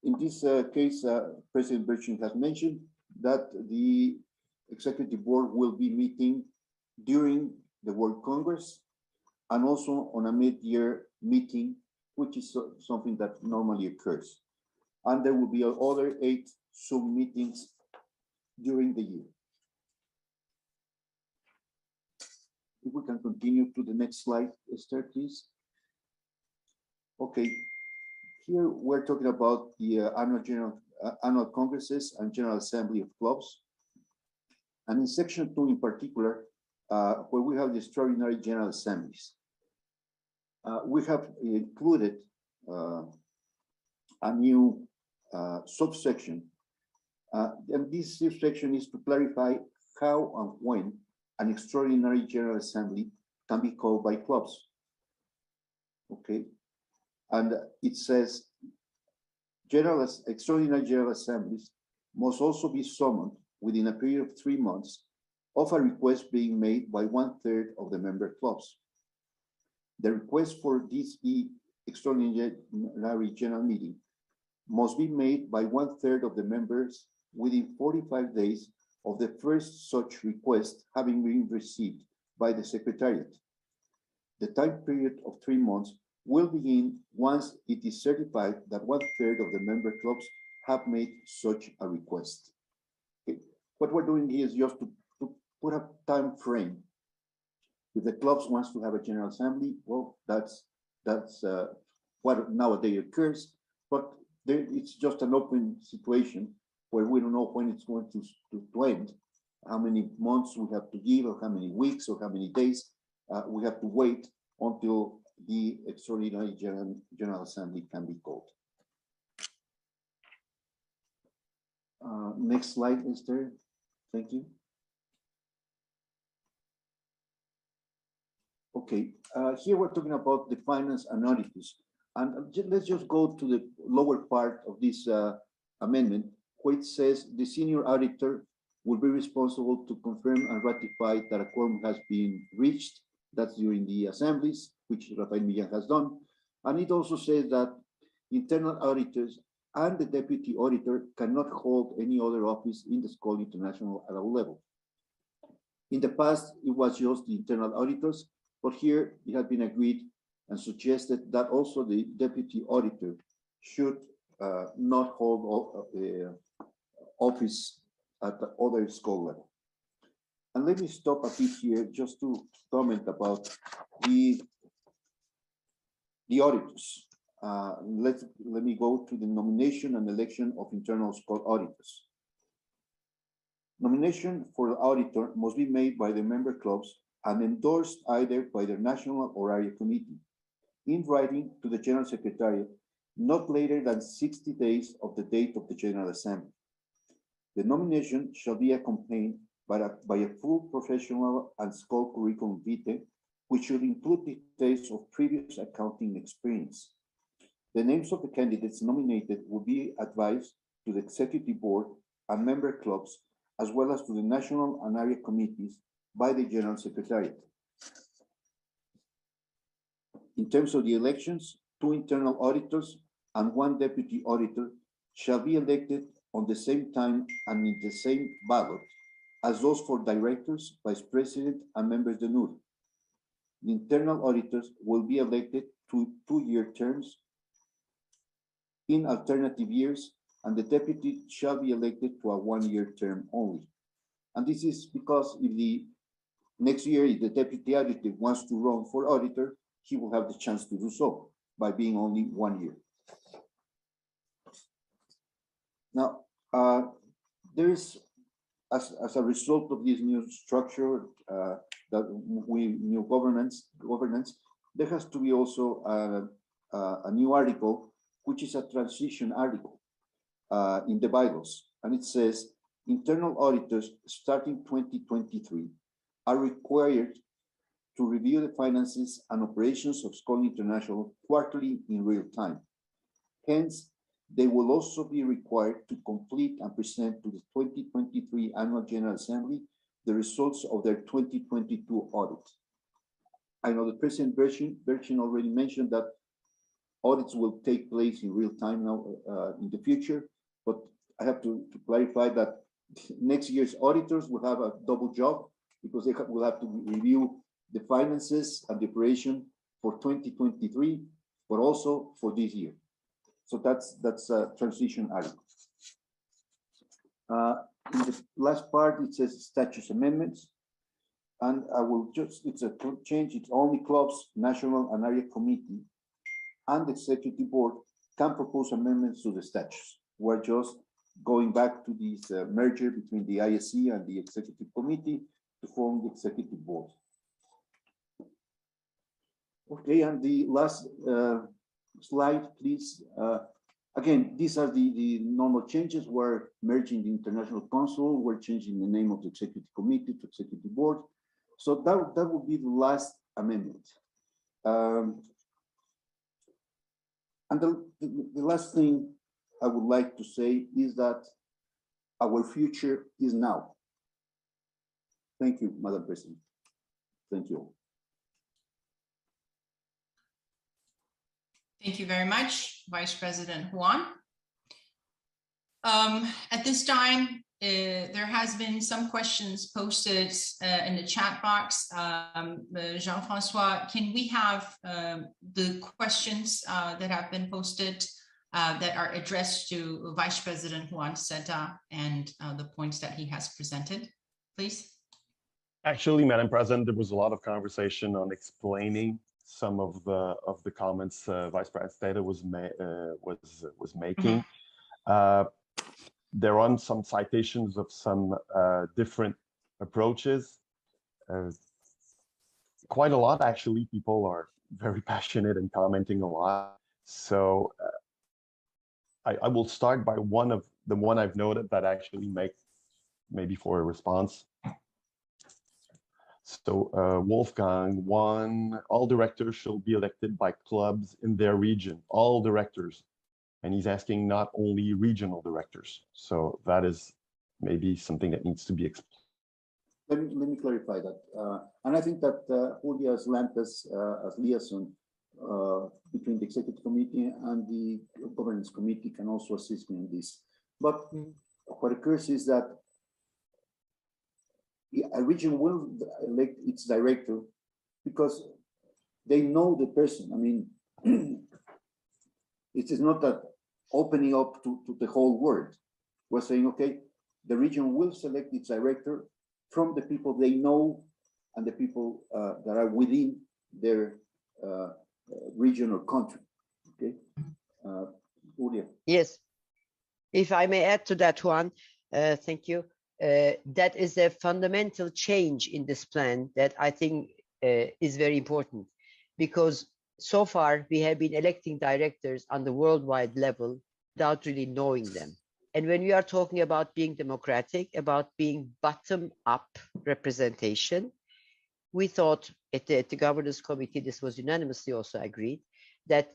in this case, President Berchin has mentioned that the Executive Board will be meeting during the World Congress and also on a mid-year meeting, which is something that normally occurs. And there will be other 8 Zoom meetings during the year. If we can continue to the next slide, Esther, please. Okay, here we're talking about the annual congresses and General Assembly of clubs. And in section 2 in particular, where we have the extraordinary General Assemblies, we have included a new subsection. And this subsection is to clarify how and when an extraordinary General Assembly can be called by clubs. Okay, and it says extraordinary General Assemblies must also be summoned within a period of 3 months of a request being made by 1/3 of the member clubs. The request for this extraordinary general meeting must be made by 1/3 of the members within 45 days of the first such request having been received by the Secretariat. The time period of 3 months will begin once it is certified that 1/3 of the member clubs have made such a request. Okay. What we're doing here is just to put a time frame. If the clubs wants to have a General Assembly, well, that's what nowadays occurs, but it's just an open situation where we don't know when it's going to end, how many months we have to give, or how many weeks, or how many days. We have to wait until the extraordinary General Assembly can be called. Next slide, Esther. Thank you. Okay, here we're talking about the finance and auditors. And let's just go to the lower part of this amendment, where it says the senior auditor will be responsible to confirm and ratify that a quorum has been reached. That's during the assemblies, which Rafael Millan has done. And it also says that internal auditors and the deputy auditor cannot hold any other office in the SKAL International at a level. In the past, it was just the internal auditors, but here it had been agreed and suggested that also the deputy auditor should not hold office at the other SKAL level. And let me stop a bit here just to comment about the auditors. Let me go to the nomination and election of internal SKAL auditors. Nomination for the auditor must be made by the member clubs and endorsed either by the national or area committee in writing to the General Secretariat not later than 60 days of the date of the General Assembly. The nomination shall be accompanied by a full professional and SKAL curriculum vitae which should include details of previous accounting experience. The names of the candidates nominated will be advised to the Executive Board and member clubs, as well as to the national and area committees by the General Secretariat. In terms of the elections, 2 internal auditors and 1 deputy auditor shall be elected on the same time and in the same ballot as those for directors, vice president, and members de NUR. The internal auditors will be elected to 2-year terms in alternative years, and the deputy shall be elected to a 1-year term only. And this is because if the next year, if the deputy auditor wants to run for auditor, he will have the chance to do so by being only 1 year. Now, there is, as a result of this new structure, new governance, there has to be also a new article, which is a transition article in the bylaws. And it says, internal auditors starting 2023 are required to review the finances and operations of SKAL International quarterly in real time. Hence, they will also be required to complete and present to the 2023 Annual General Assembly the results of their 2022 audit. I know the present version already mentioned that audits will take place in real time now in the future, but I have to clarify that next year's auditors will have a double job because they will have to review the finances and the operation for 2023, but also for this year. So that's a transition article. In the last part, it says statute amendments. And I will just, it's a change, it's only clubs, national and area committee, and the executive board can propose amendments to the statutes. We're just going back to this merger between the ISC and the executive committee to form the executive board. Okay, and the last slide, please. Again, these are the normal changes. We're merging the International Council. We're changing the name of the executive committee to executive board. So that will be the last amendment. And the last thing I would like to say is that our future is now. Thank you, Madam President. Thank you. Thank you very much, Vice President Juan. At this time, there has been some questions posted in the chat box. Jean-Francois, can we have the questions that have been posted that are addressed to Vice President Juan Ceta and the points that he has presented, please? Actually, Madam President, there was a lot of conversation on explaining some of the comments Vice President was making. There are some citations of some different approaches. Quite a lot, actually. People are very passionate and commenting a lot. So I will start by the one I've noted that actually make maybe for a response. So Wolfgang, all directors shall be elected by clubs in their region, all directors. And he's asking not only regional directors. So that is maybe something that needs to be explained. Let me clarify that. And I think that Julia Lantas as liaison between the executive committee and the governance committee can also assist me in this. But what occurs is that a region will elect its director because they know the person. I mean, it is not that opening up to the whole world. We're saying, okay, the region will select its director from the people they know and the people that are within their region or country. Okay, Julia. Yes, if I may add to that one, thank you. That is a fundamental change in this plan that I think is very important, because so far we have been electing directors on the worldwide level without really knowing them. And when we are talking about being democratic, about being bottom-up representation, we thought at the governance committee, this was unanimously also agreed, that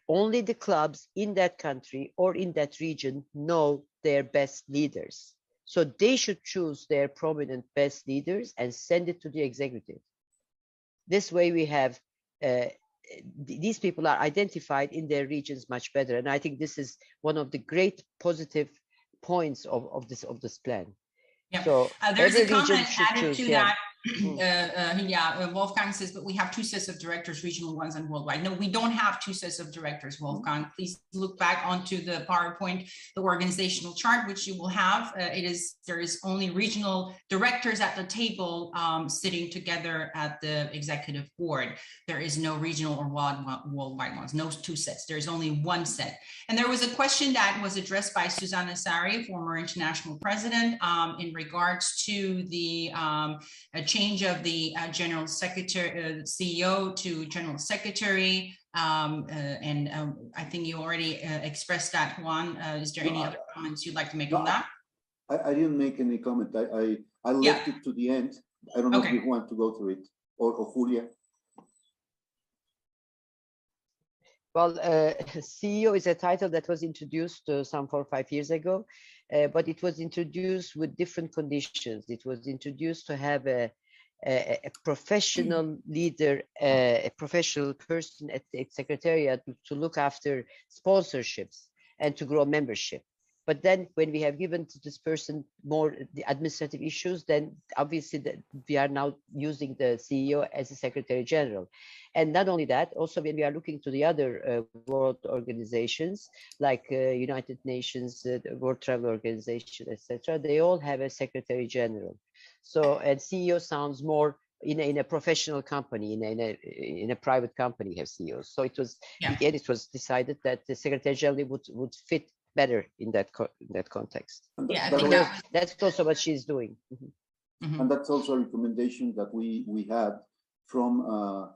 only the clubs in that country or in that region know their best leaders. So they should choose their prominent best leaders and send it to the executive. This way we have, these people are identified in their regions much better. And I think this is one of the great positive points of this plan. Yeah. So there's every a comment region should added choose, to yeah. that. Wolfgang says, but we have 2 sets of directors, regional ones and worldwide. No, we don't have 2 sets of directors, Wolfgang. Please look back onto the PowerPoint, the organizational chart, which you will have. There is only regional directors at the table sitting together at the executive board. There is no regional or worldwide ones, no 2 sets. There's only 1 set. And there was a question that was addressed by Susanna Sari, former international president, in regards to the change of the general secretary, CEO to general secretary. I think you already expressed that, Juan. Is there any other comments you'd like to make on that? I didn't make any comment. I left it to the end. I don't know if you want to go through it or Julia. Well, CEO is a title that was introduced some 4 or 5 years ago, but it was introduced with different conditions. It was introduced to have a professional leader, a professional person at the secretariat to look after sponsorships and to grow membership. But then when we have given to this person more the administrative issues, then obviously we are now using the CEO as a secretary general. And not only that, also when we are looking to the other world organizations like United Nations, the World Travel Organization, etc., they all have a secretary general. So, and CEO sounds more in a professional company, in a private company have CEOs. So it was, again, it was decided that the secretary general would fit better in that context. Yeah, I think that's also what she's doing. Mm-hmm. And that's also a recommendation that we had from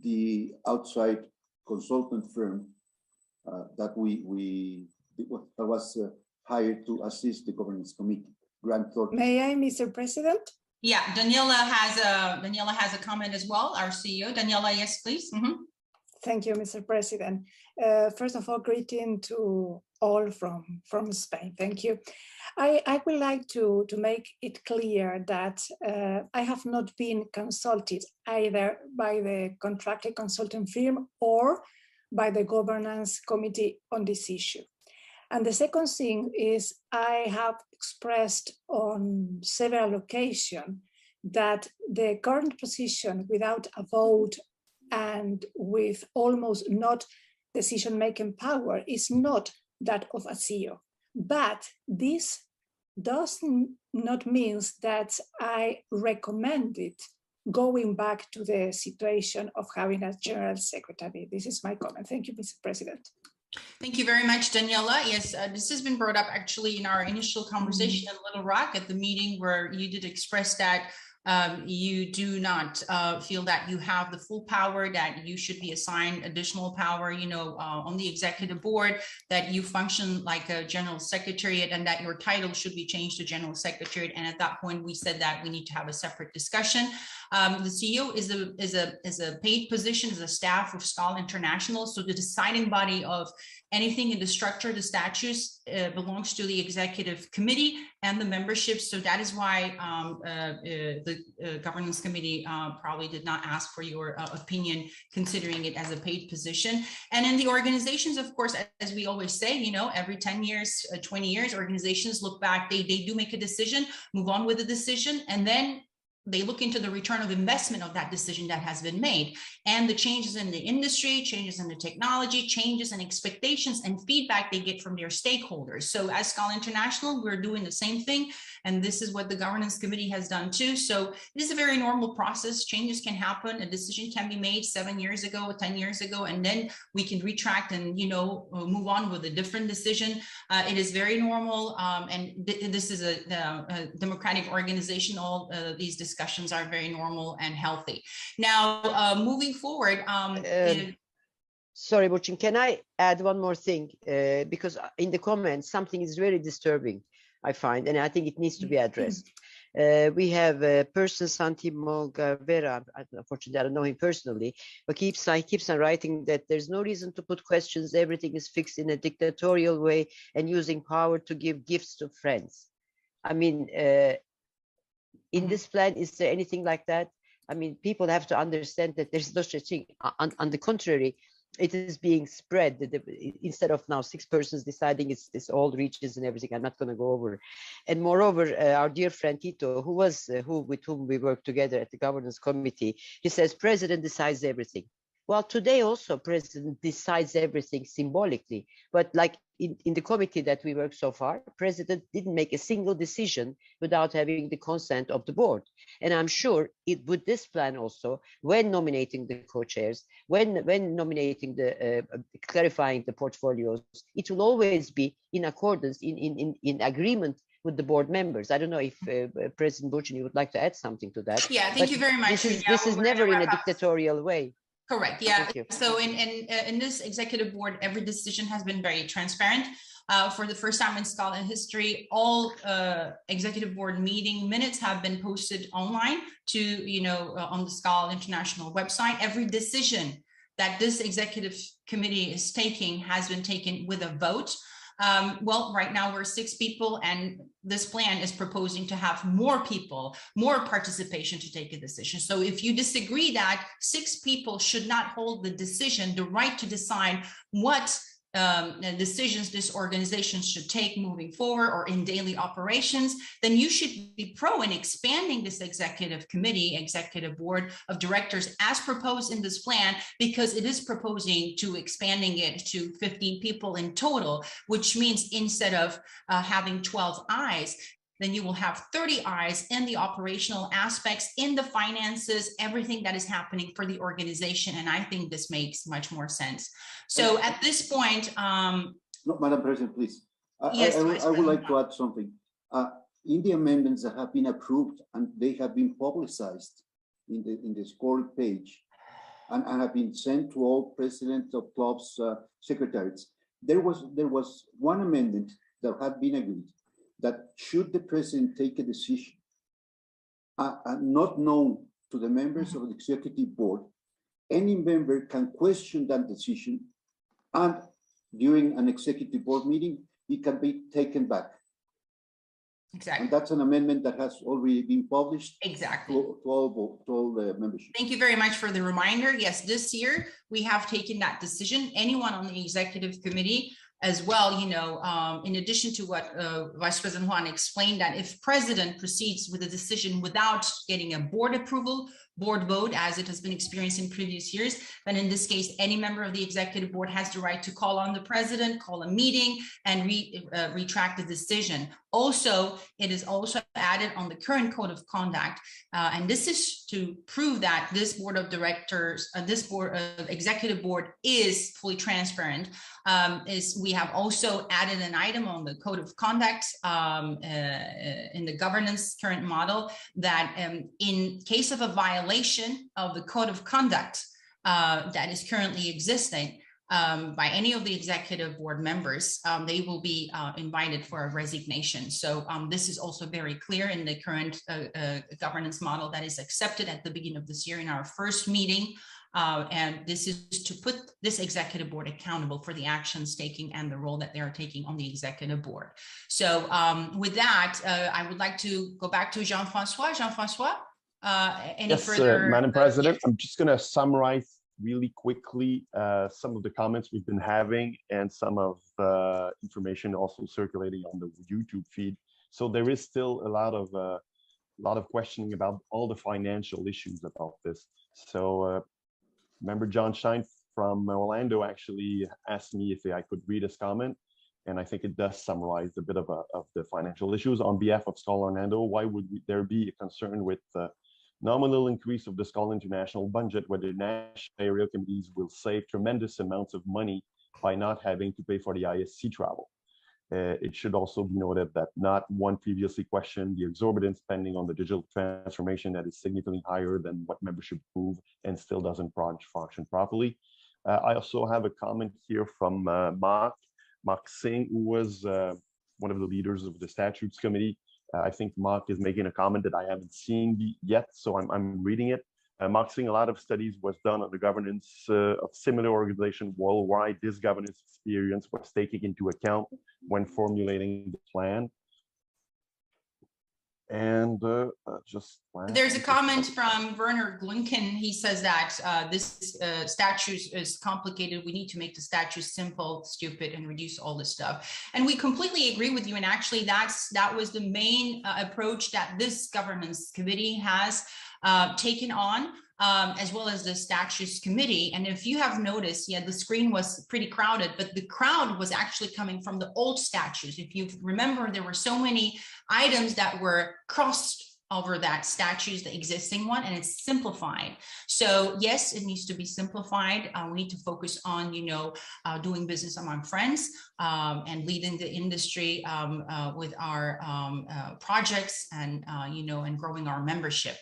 the outside consultant firm that was hired to assist the governance committee. Grant Thornton. May I, Mr. President? Yeah, Daniela has a comment as well, our CEO. Daniela, yes, please. Mm-hmm. Thank you, Mr. President. First of all, greeting to all from Spain. Thank you. I would like to make it clear that I have not been consulted either by the contracted consultant firm or by the governance committee on this issue. And the second thing is I have expressed on several occasions that the current position without a vote and with almost not decision-making power is not that of a CEO. But this does not mean that I recommend it going back to the situation of having a general secretary. This is my comment. Thank you, Mr. President. Thank you very much, Daniela. Yes, this has been brought up actually in our initial conversation in Little Rock at the meeting where you did express that you do not feel that you have the full power, that you should be assigned additional power, on the executive board, that you function like a general secretariat and that your title should be changed to general secretariat. And at that point, we said that we need to have a separate discussion. The CEO is a paid position, is a staff of SKAL International. So the deciding body of anything in the structure, the statutes belongs to the executive committee and the membership. So that is why the governance committee probably did not ask for your opinion, considering it as a paid position. And in the organizations, of course, as we always say, every 10 years, 20 years, organizations look back, they do make a decision, move on with the decision, and then they look into the return of investment of that decision that has been made and the changes in the industry, changes in the technology, changes in expectations and feedback they get from their stakeholders. So as SKAL International, we're doing the same thing. And this is what the governance committee has done too. So it is a very normal process. Changes can happen. A decision can be made 7 years ago, 10 years ago, and then we can retract and, move on with a different decision. It is very normal. And this is a democratic organization. All these discussions are very normal and healthy. Now, moving forward. Sorry, Burçin, can I add one more thing? Because in the comments, something is very disturbing, I find, and I think it needs to be addressed. We have a person, Santimo Gavera. Unfortunately, I don't know him personally, but he keeps on writing that there's no reason to put questions. Everything is fixed in a dictatorial way and using power to give gifts to friends. I mean, in this plan, is there anything like that? I mean, people have to understand that there's no such thing. On the contrary, it is being spread. Instead of now 6 persons deciding it's all regions and everything, I'm not going to go over. And moreover, our dear friend Tito, with whom we work together at the governance committee, he says president decides everything. Well, today also president decides everything symbolically, but like in the committee that we work so far, president didn't make a single decision without having the consent of the board. And I'm sure with this plan also, when nominating the co-chairs, when nominating clarifying the portfolios, it will always be in accordance, in agreement with the board members. I don't know if President Burcin, you would like to add something to that. Yeah, thank you very much. This is never in a dictatorial way. Correct. Yeah. So in this executive board, every decision has been very transparent. For the first time in SKAL history, all executive board meeting minutes have been posted online on the SKAL International website. Every decision that this executive committee is taking has been taken with a vote. Well, right now we're 6 people, and this plan is proposing to have more people, more participation to take a decision. So if you disagree that 6 people should not hold the decision, the right to decide what decisions this organization should take moving forward or in daily operations, then you should be pro in expanding this executive board of directors as proposed in this plan, because it is proposing to expanding it to 15 people in total, which means instead of having 12 eyes, then you will have 30 eyes in the operational aspects, in the finances, everything that is happening for the organization. And I think this makes much more sense. So at this point, no, Madam President, please. Yes, I would like to add something. In the amendments that have been approved, and they have been publicized in the SKAL page, and have been sent to all presidents of clubs, secretaries, there was one amendment that had been agreed, that should the president take a decision not known to the members of the executive board, any member can question that decision, and during an executive board meeting, it can be taken back. Exactly. And that's an amendment that has already been published. Exactly. To all the membership. Thank you very much for the reminder. Yes, this year we have taken that decision. Anyone on the executive committee as well, in addition to what Vice President Juan explained, that if president proceeds with a decision without getting a board approval, board vote, as it has been experienced in previous years, then in this case, any member of the executive board has the right to call on the president, call a meeting, and retract the decision. Also, it is also added on the current code of conduct, and this is to prove that this board of directors, this board of executive board is fully transparent. We have also added an item on the code of conduct in the governance current model that in case of a violation of the code of conduct that is currently existing by any of the executive board members, they will be invited for a resignation. So this is also very clear in the current governance model that is accepted at the beginning of this year in our first meeting. And this is to put this executive board accountable for the actions taking and the role that they are taking on the executive board. So with that, I would like to go back to Jean-Francois. Jean-Francois, any further? Madam President, I'm just going to summarize really quickly some of the comments we've been having and some of information also circulating on the YouTube feed. So there is still a lot of questioning about all the financial issues about this. So Member John Stein from Orlando actually asked me if I could read his comment, and I think it does summarize a bit of the financial issues. On behalf of SKAL Orlando, why would there be a concern with the nominal increase of the SKAL International budget, where the national area committees will save tremendous amounts of money by not having to pay for the ISC travel? It should also be noted that not one previously questioned the exorbitant spending on the digital transformation that is significantly higher than what membership approved and still doesn't function properly. I also have a comment here from Mark Singh, who was one of the leaders of the Statutes Committee. I think Mark is making a comment that I haven't seen yet, so I'm reading it. Mark saying a lot of studies was done on the governance of similar organizations worldwide. This governance experience was taken into account when formulating the plan. And there's a comment from Werner Glunken. He says that this statute is complicated. We need to make the statute simple, stupid, and reduce all this stuff. And we completely agree with you. And actually, that was the main approach that this governance committee has taken on, as well as the statutes committee. And if you have noticed, yeah, the screen was pretty crowded, but the crowd was actually coming from the old statutes. If you remember, there were so many items that were crossed over that statutes, the existing one, and it's simplified. So yes, it needs to be simplified. We need to focus on, doing business among friends and leading the industry with our projects and, and growing our membership.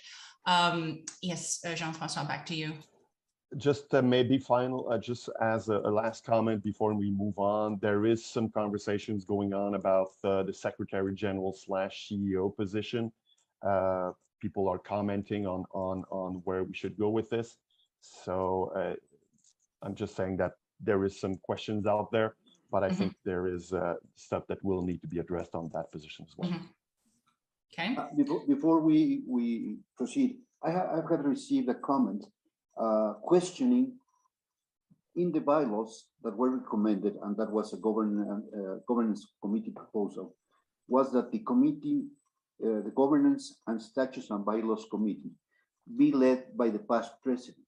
Yes, Jean-François, back to you. Just maybe final, just as a last comment before we move on, there is some conversations going on about the Secretary General / CEO position. People are commenting on where we should go with this. So I'm just saying that there is some questions out there, but I think there is stuff that will need to be addressed on that position as well. Okay. Before we proceed, I've had received a comment questioning in the bylaws that were recommended, and that was a governance committee proposal, was that the committee, the governance and statutes and bylaws committee, be led by the past president.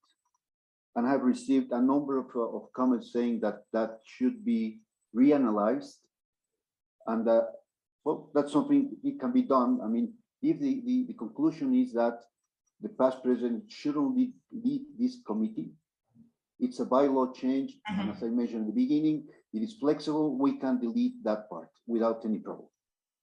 And I've received a number of comments saying that that should be reanalyzed, and that, well, that's something it can be done. I mean, if the conclusion is that the past president shouldn't lead this committee, it's a bylaw change, and as I mentioned in the beginning, it is flexible. We can delete that part without any problem.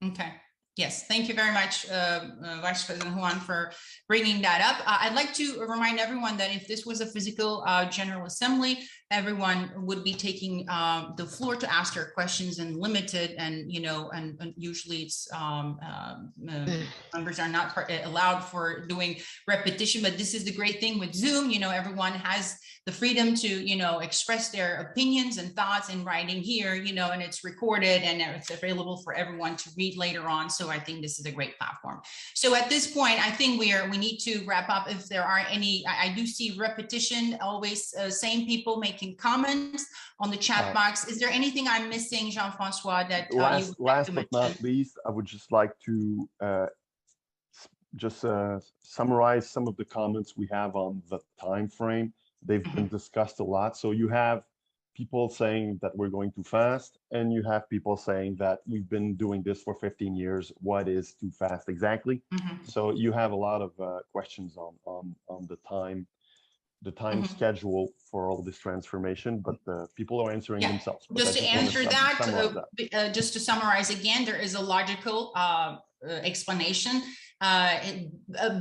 Okay. Yes, thank you very much, Vice President Juan, for bringing that up. I'd like to remind everyone that if this was a physical General Assembly, everyone would be taking the floor to ask their questions and limited, and and usually it's members are not allowed for doing repetition. But this is the great thing with Zoom. Everyone has the freedom to express their opinions and thoughts in writing here. And it's recorded and it's available for everyone to read later on. So I think this is a great platform. So at this point, I think we need to wrap up. If there are any, I do see repetition, always same people making comments on the chat box. Is there anything I'm missing, Jean-François, that last but not least, I would just like to summarize some of the comments we have on the time frame. They've been discussed a lot. So you have people saying that we're going too fast, and you have people saying that we've been doing this for 15 years. What is too fast exactly? So you have a lot of questions on the time schedule for all this transformation, but people are answering themselves. Just to answer that, just to summarize again, there is a logical explanation.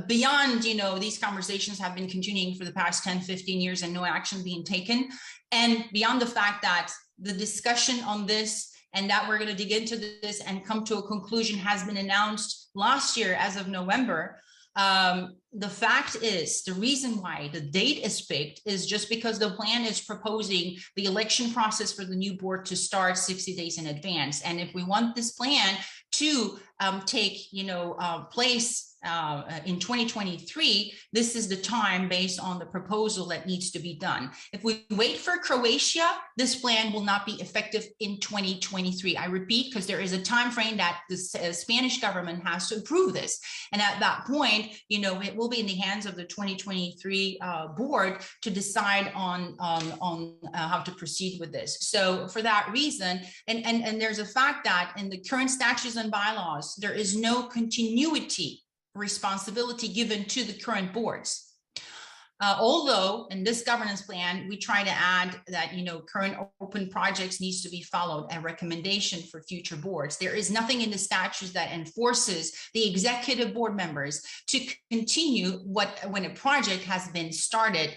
Beyond, these conversations have been continuing for the past 10, 15 years and no action being taken. And beyond the fact that the discussion on this and that we're going to dig into this and come to a conclusion has been announced last year as of November. The fact is, the reason why the date is picked is just because the plan is proposing the election process for the new board to start 60 days in advance. And if we want this plan to take place in 2023, this is the time based on the proposal that needs to be done. If we wait for Croatia, this plan will not be effective in 2023. I repeat, because there is a time frame that the Spanish government has to approve this. And at that point, it will be in the hands of the 2023 board to decide on how to proceed with this. So for that reason, and there's a fact that in the current statutes and bylaws, there is no continuity responsibility given to the current boards. Although in this governance plan, we try to add that, current open projects needs to be followed and recommendation for future boards. There is nothing in the statutes that enforces the executive board members to continue when a project has been started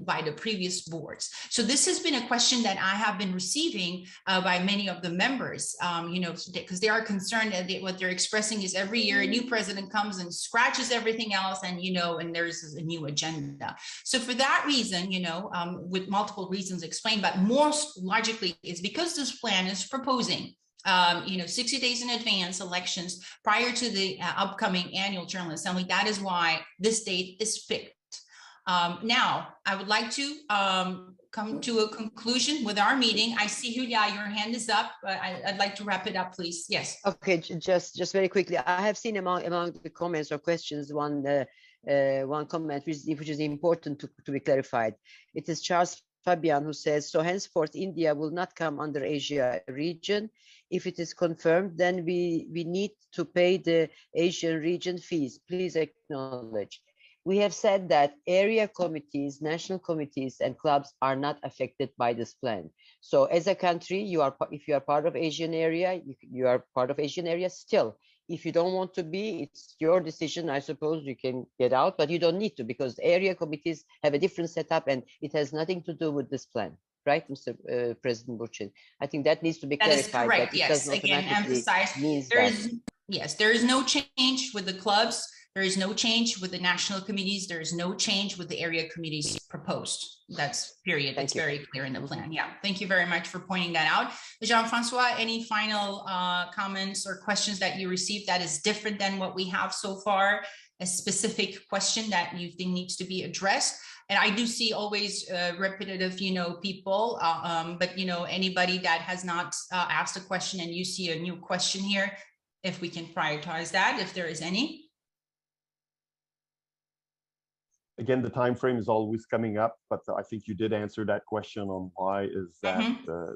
by the previous boards. So this has been a question that I have been receiving by many of the members, because they are concerned that what they're expressing is every year a new president comes and scratches everything else, and and there's a new agenda. So for that reason, with multiple reasons explained, but most logically is because this plan is proposing 60 days in advance elections prior to the upcoming annual General Assembly. That is why this date is picked. Now, I would like to come to a conclusion with our meeting. I see, Julia, your hand is up. I'd like to wrap it up, please. Yes. Okay, just very quickly. I have seen among the comments or questions one comment which is important to be clarified. It is Charles Fabian who says, so henceforth India will not come under Asia region. If it is confirmed, then we need to pay the Asian region fees. Please acknowledge. We have said that area committees, national committees, and clubs are not affected by this plan. So as a country, if you are part of Asian area, you are part of Asian area still. If you don't want to be, it's your decision. I suppose you can get out, but you don't need to, because area committees have a different setup and it has nothing to do with this plan. Right, Mr. President Burçin? I think that needs to be clarified. That is correct, yes. Again, emphasize, there is no change with the clubs. There is no change with the national committees. There is no change with the area committees proposed. That's period. It's very clear in the plan. Yeah, thank you very much for pointing that out. Jean-Francois, any final comments or questions that you received that is different than what we have so far? A specific question that you think needs to be addressed? And I do see always repetitive, people, but, anybody that has not asked a question and you see a new question here, if we can prioritize that, if there is any. Again, the time frame is always coming up, but I think you did answer that question on why is that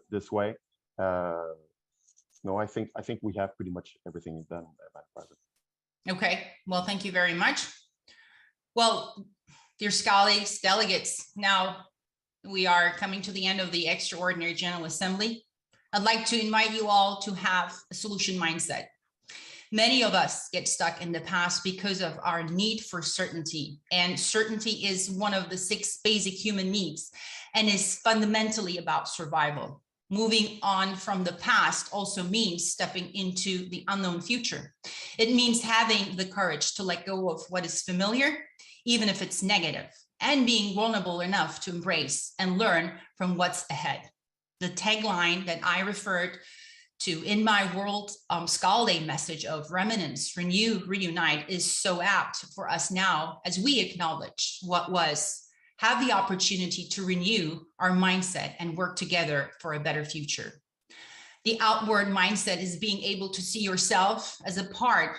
this way. No, I think we have pretty much everything done, Madam President. Okay, well, thank you very much. Well, dear colleagues, delegates, now we are coming to the end of the Extraordinary General Assembly. I'd like to invite you all to have a solution mindset. Many of us get stuck in the past because of our need for certainty, and certainty is one of the 6 basic human needs and is fundamentally about survival. Moving on from the past also means stepping into the unknown future. It means having the courage to let go of what is familiar, even if it's negative, and being vulnerable enough to embrace and learn from what's ahead. The tagline that I referred to in my World SKAL Day message of remnants, renew, reunite is so apt for us now as we acknowledge what was, have the opportunity to renew our mindset and work together for a better future. The outward mindset is being able to see yourself as a part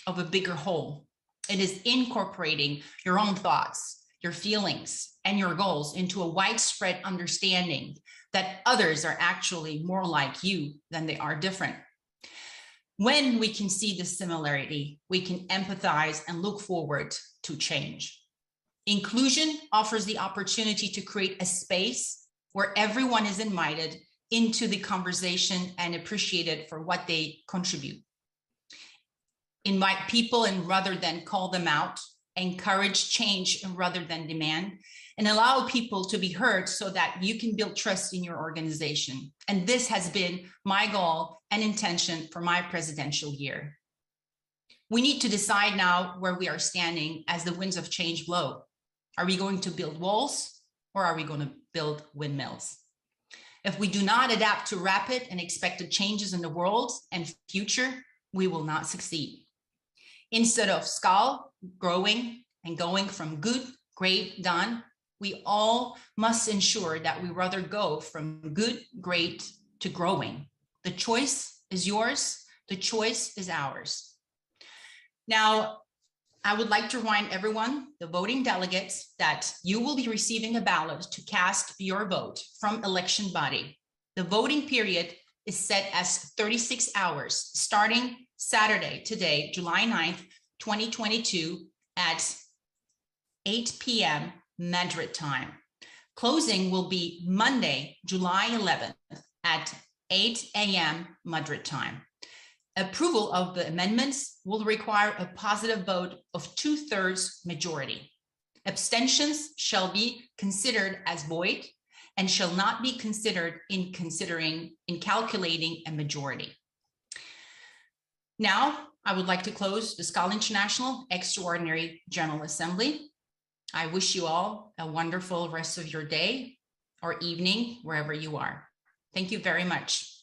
of a bigger whole. It is incorporating your own thoughts, your feelings, and your goals into a widespread understanding that others are actually more like you than they are different. When we can see the similarity, we can empathize and look forward to change. Inclusion offers the opportunity to create a space where everyone is invited into the conversation and appreciated for what they contribute. Invite people and rather than call them out, encourage change rather than demand, and allow people to be heard so that you can build trust in your organization. And this has been my goal and intention for my presidential year. We need to decide now where we are standing as the winds of change blow. Are we going to build walls or are we going to build windmills? If we do not adapt to rapid and expected changes in the world and future, we will not succeed. Instead of SKAL, growing and going from good, great, done, we all must ensure that we rather go from good, great to growing. The choice is yours. The choice is ours. Now, I would like to remind everyone, the voting delegates, that you will be receiving a ballot to cast your vote from election body. The voting period is set as 36 hours, starting Saturday, today, July 9th, 2022 at 8 p.m. Madrid time. Closing will be Monday, July 11th at 8 a.m. Madrid time. Approval of the amendments will require a positive vote of 2/3 majority. Abstentions shall be considered as void and shall not be considered in calculating a majority. Now, I would like to close the SKAL International Extraordinary General Assembly. I wish you all a wonderful rest of your day or evening, wherever you are. Thank you very much.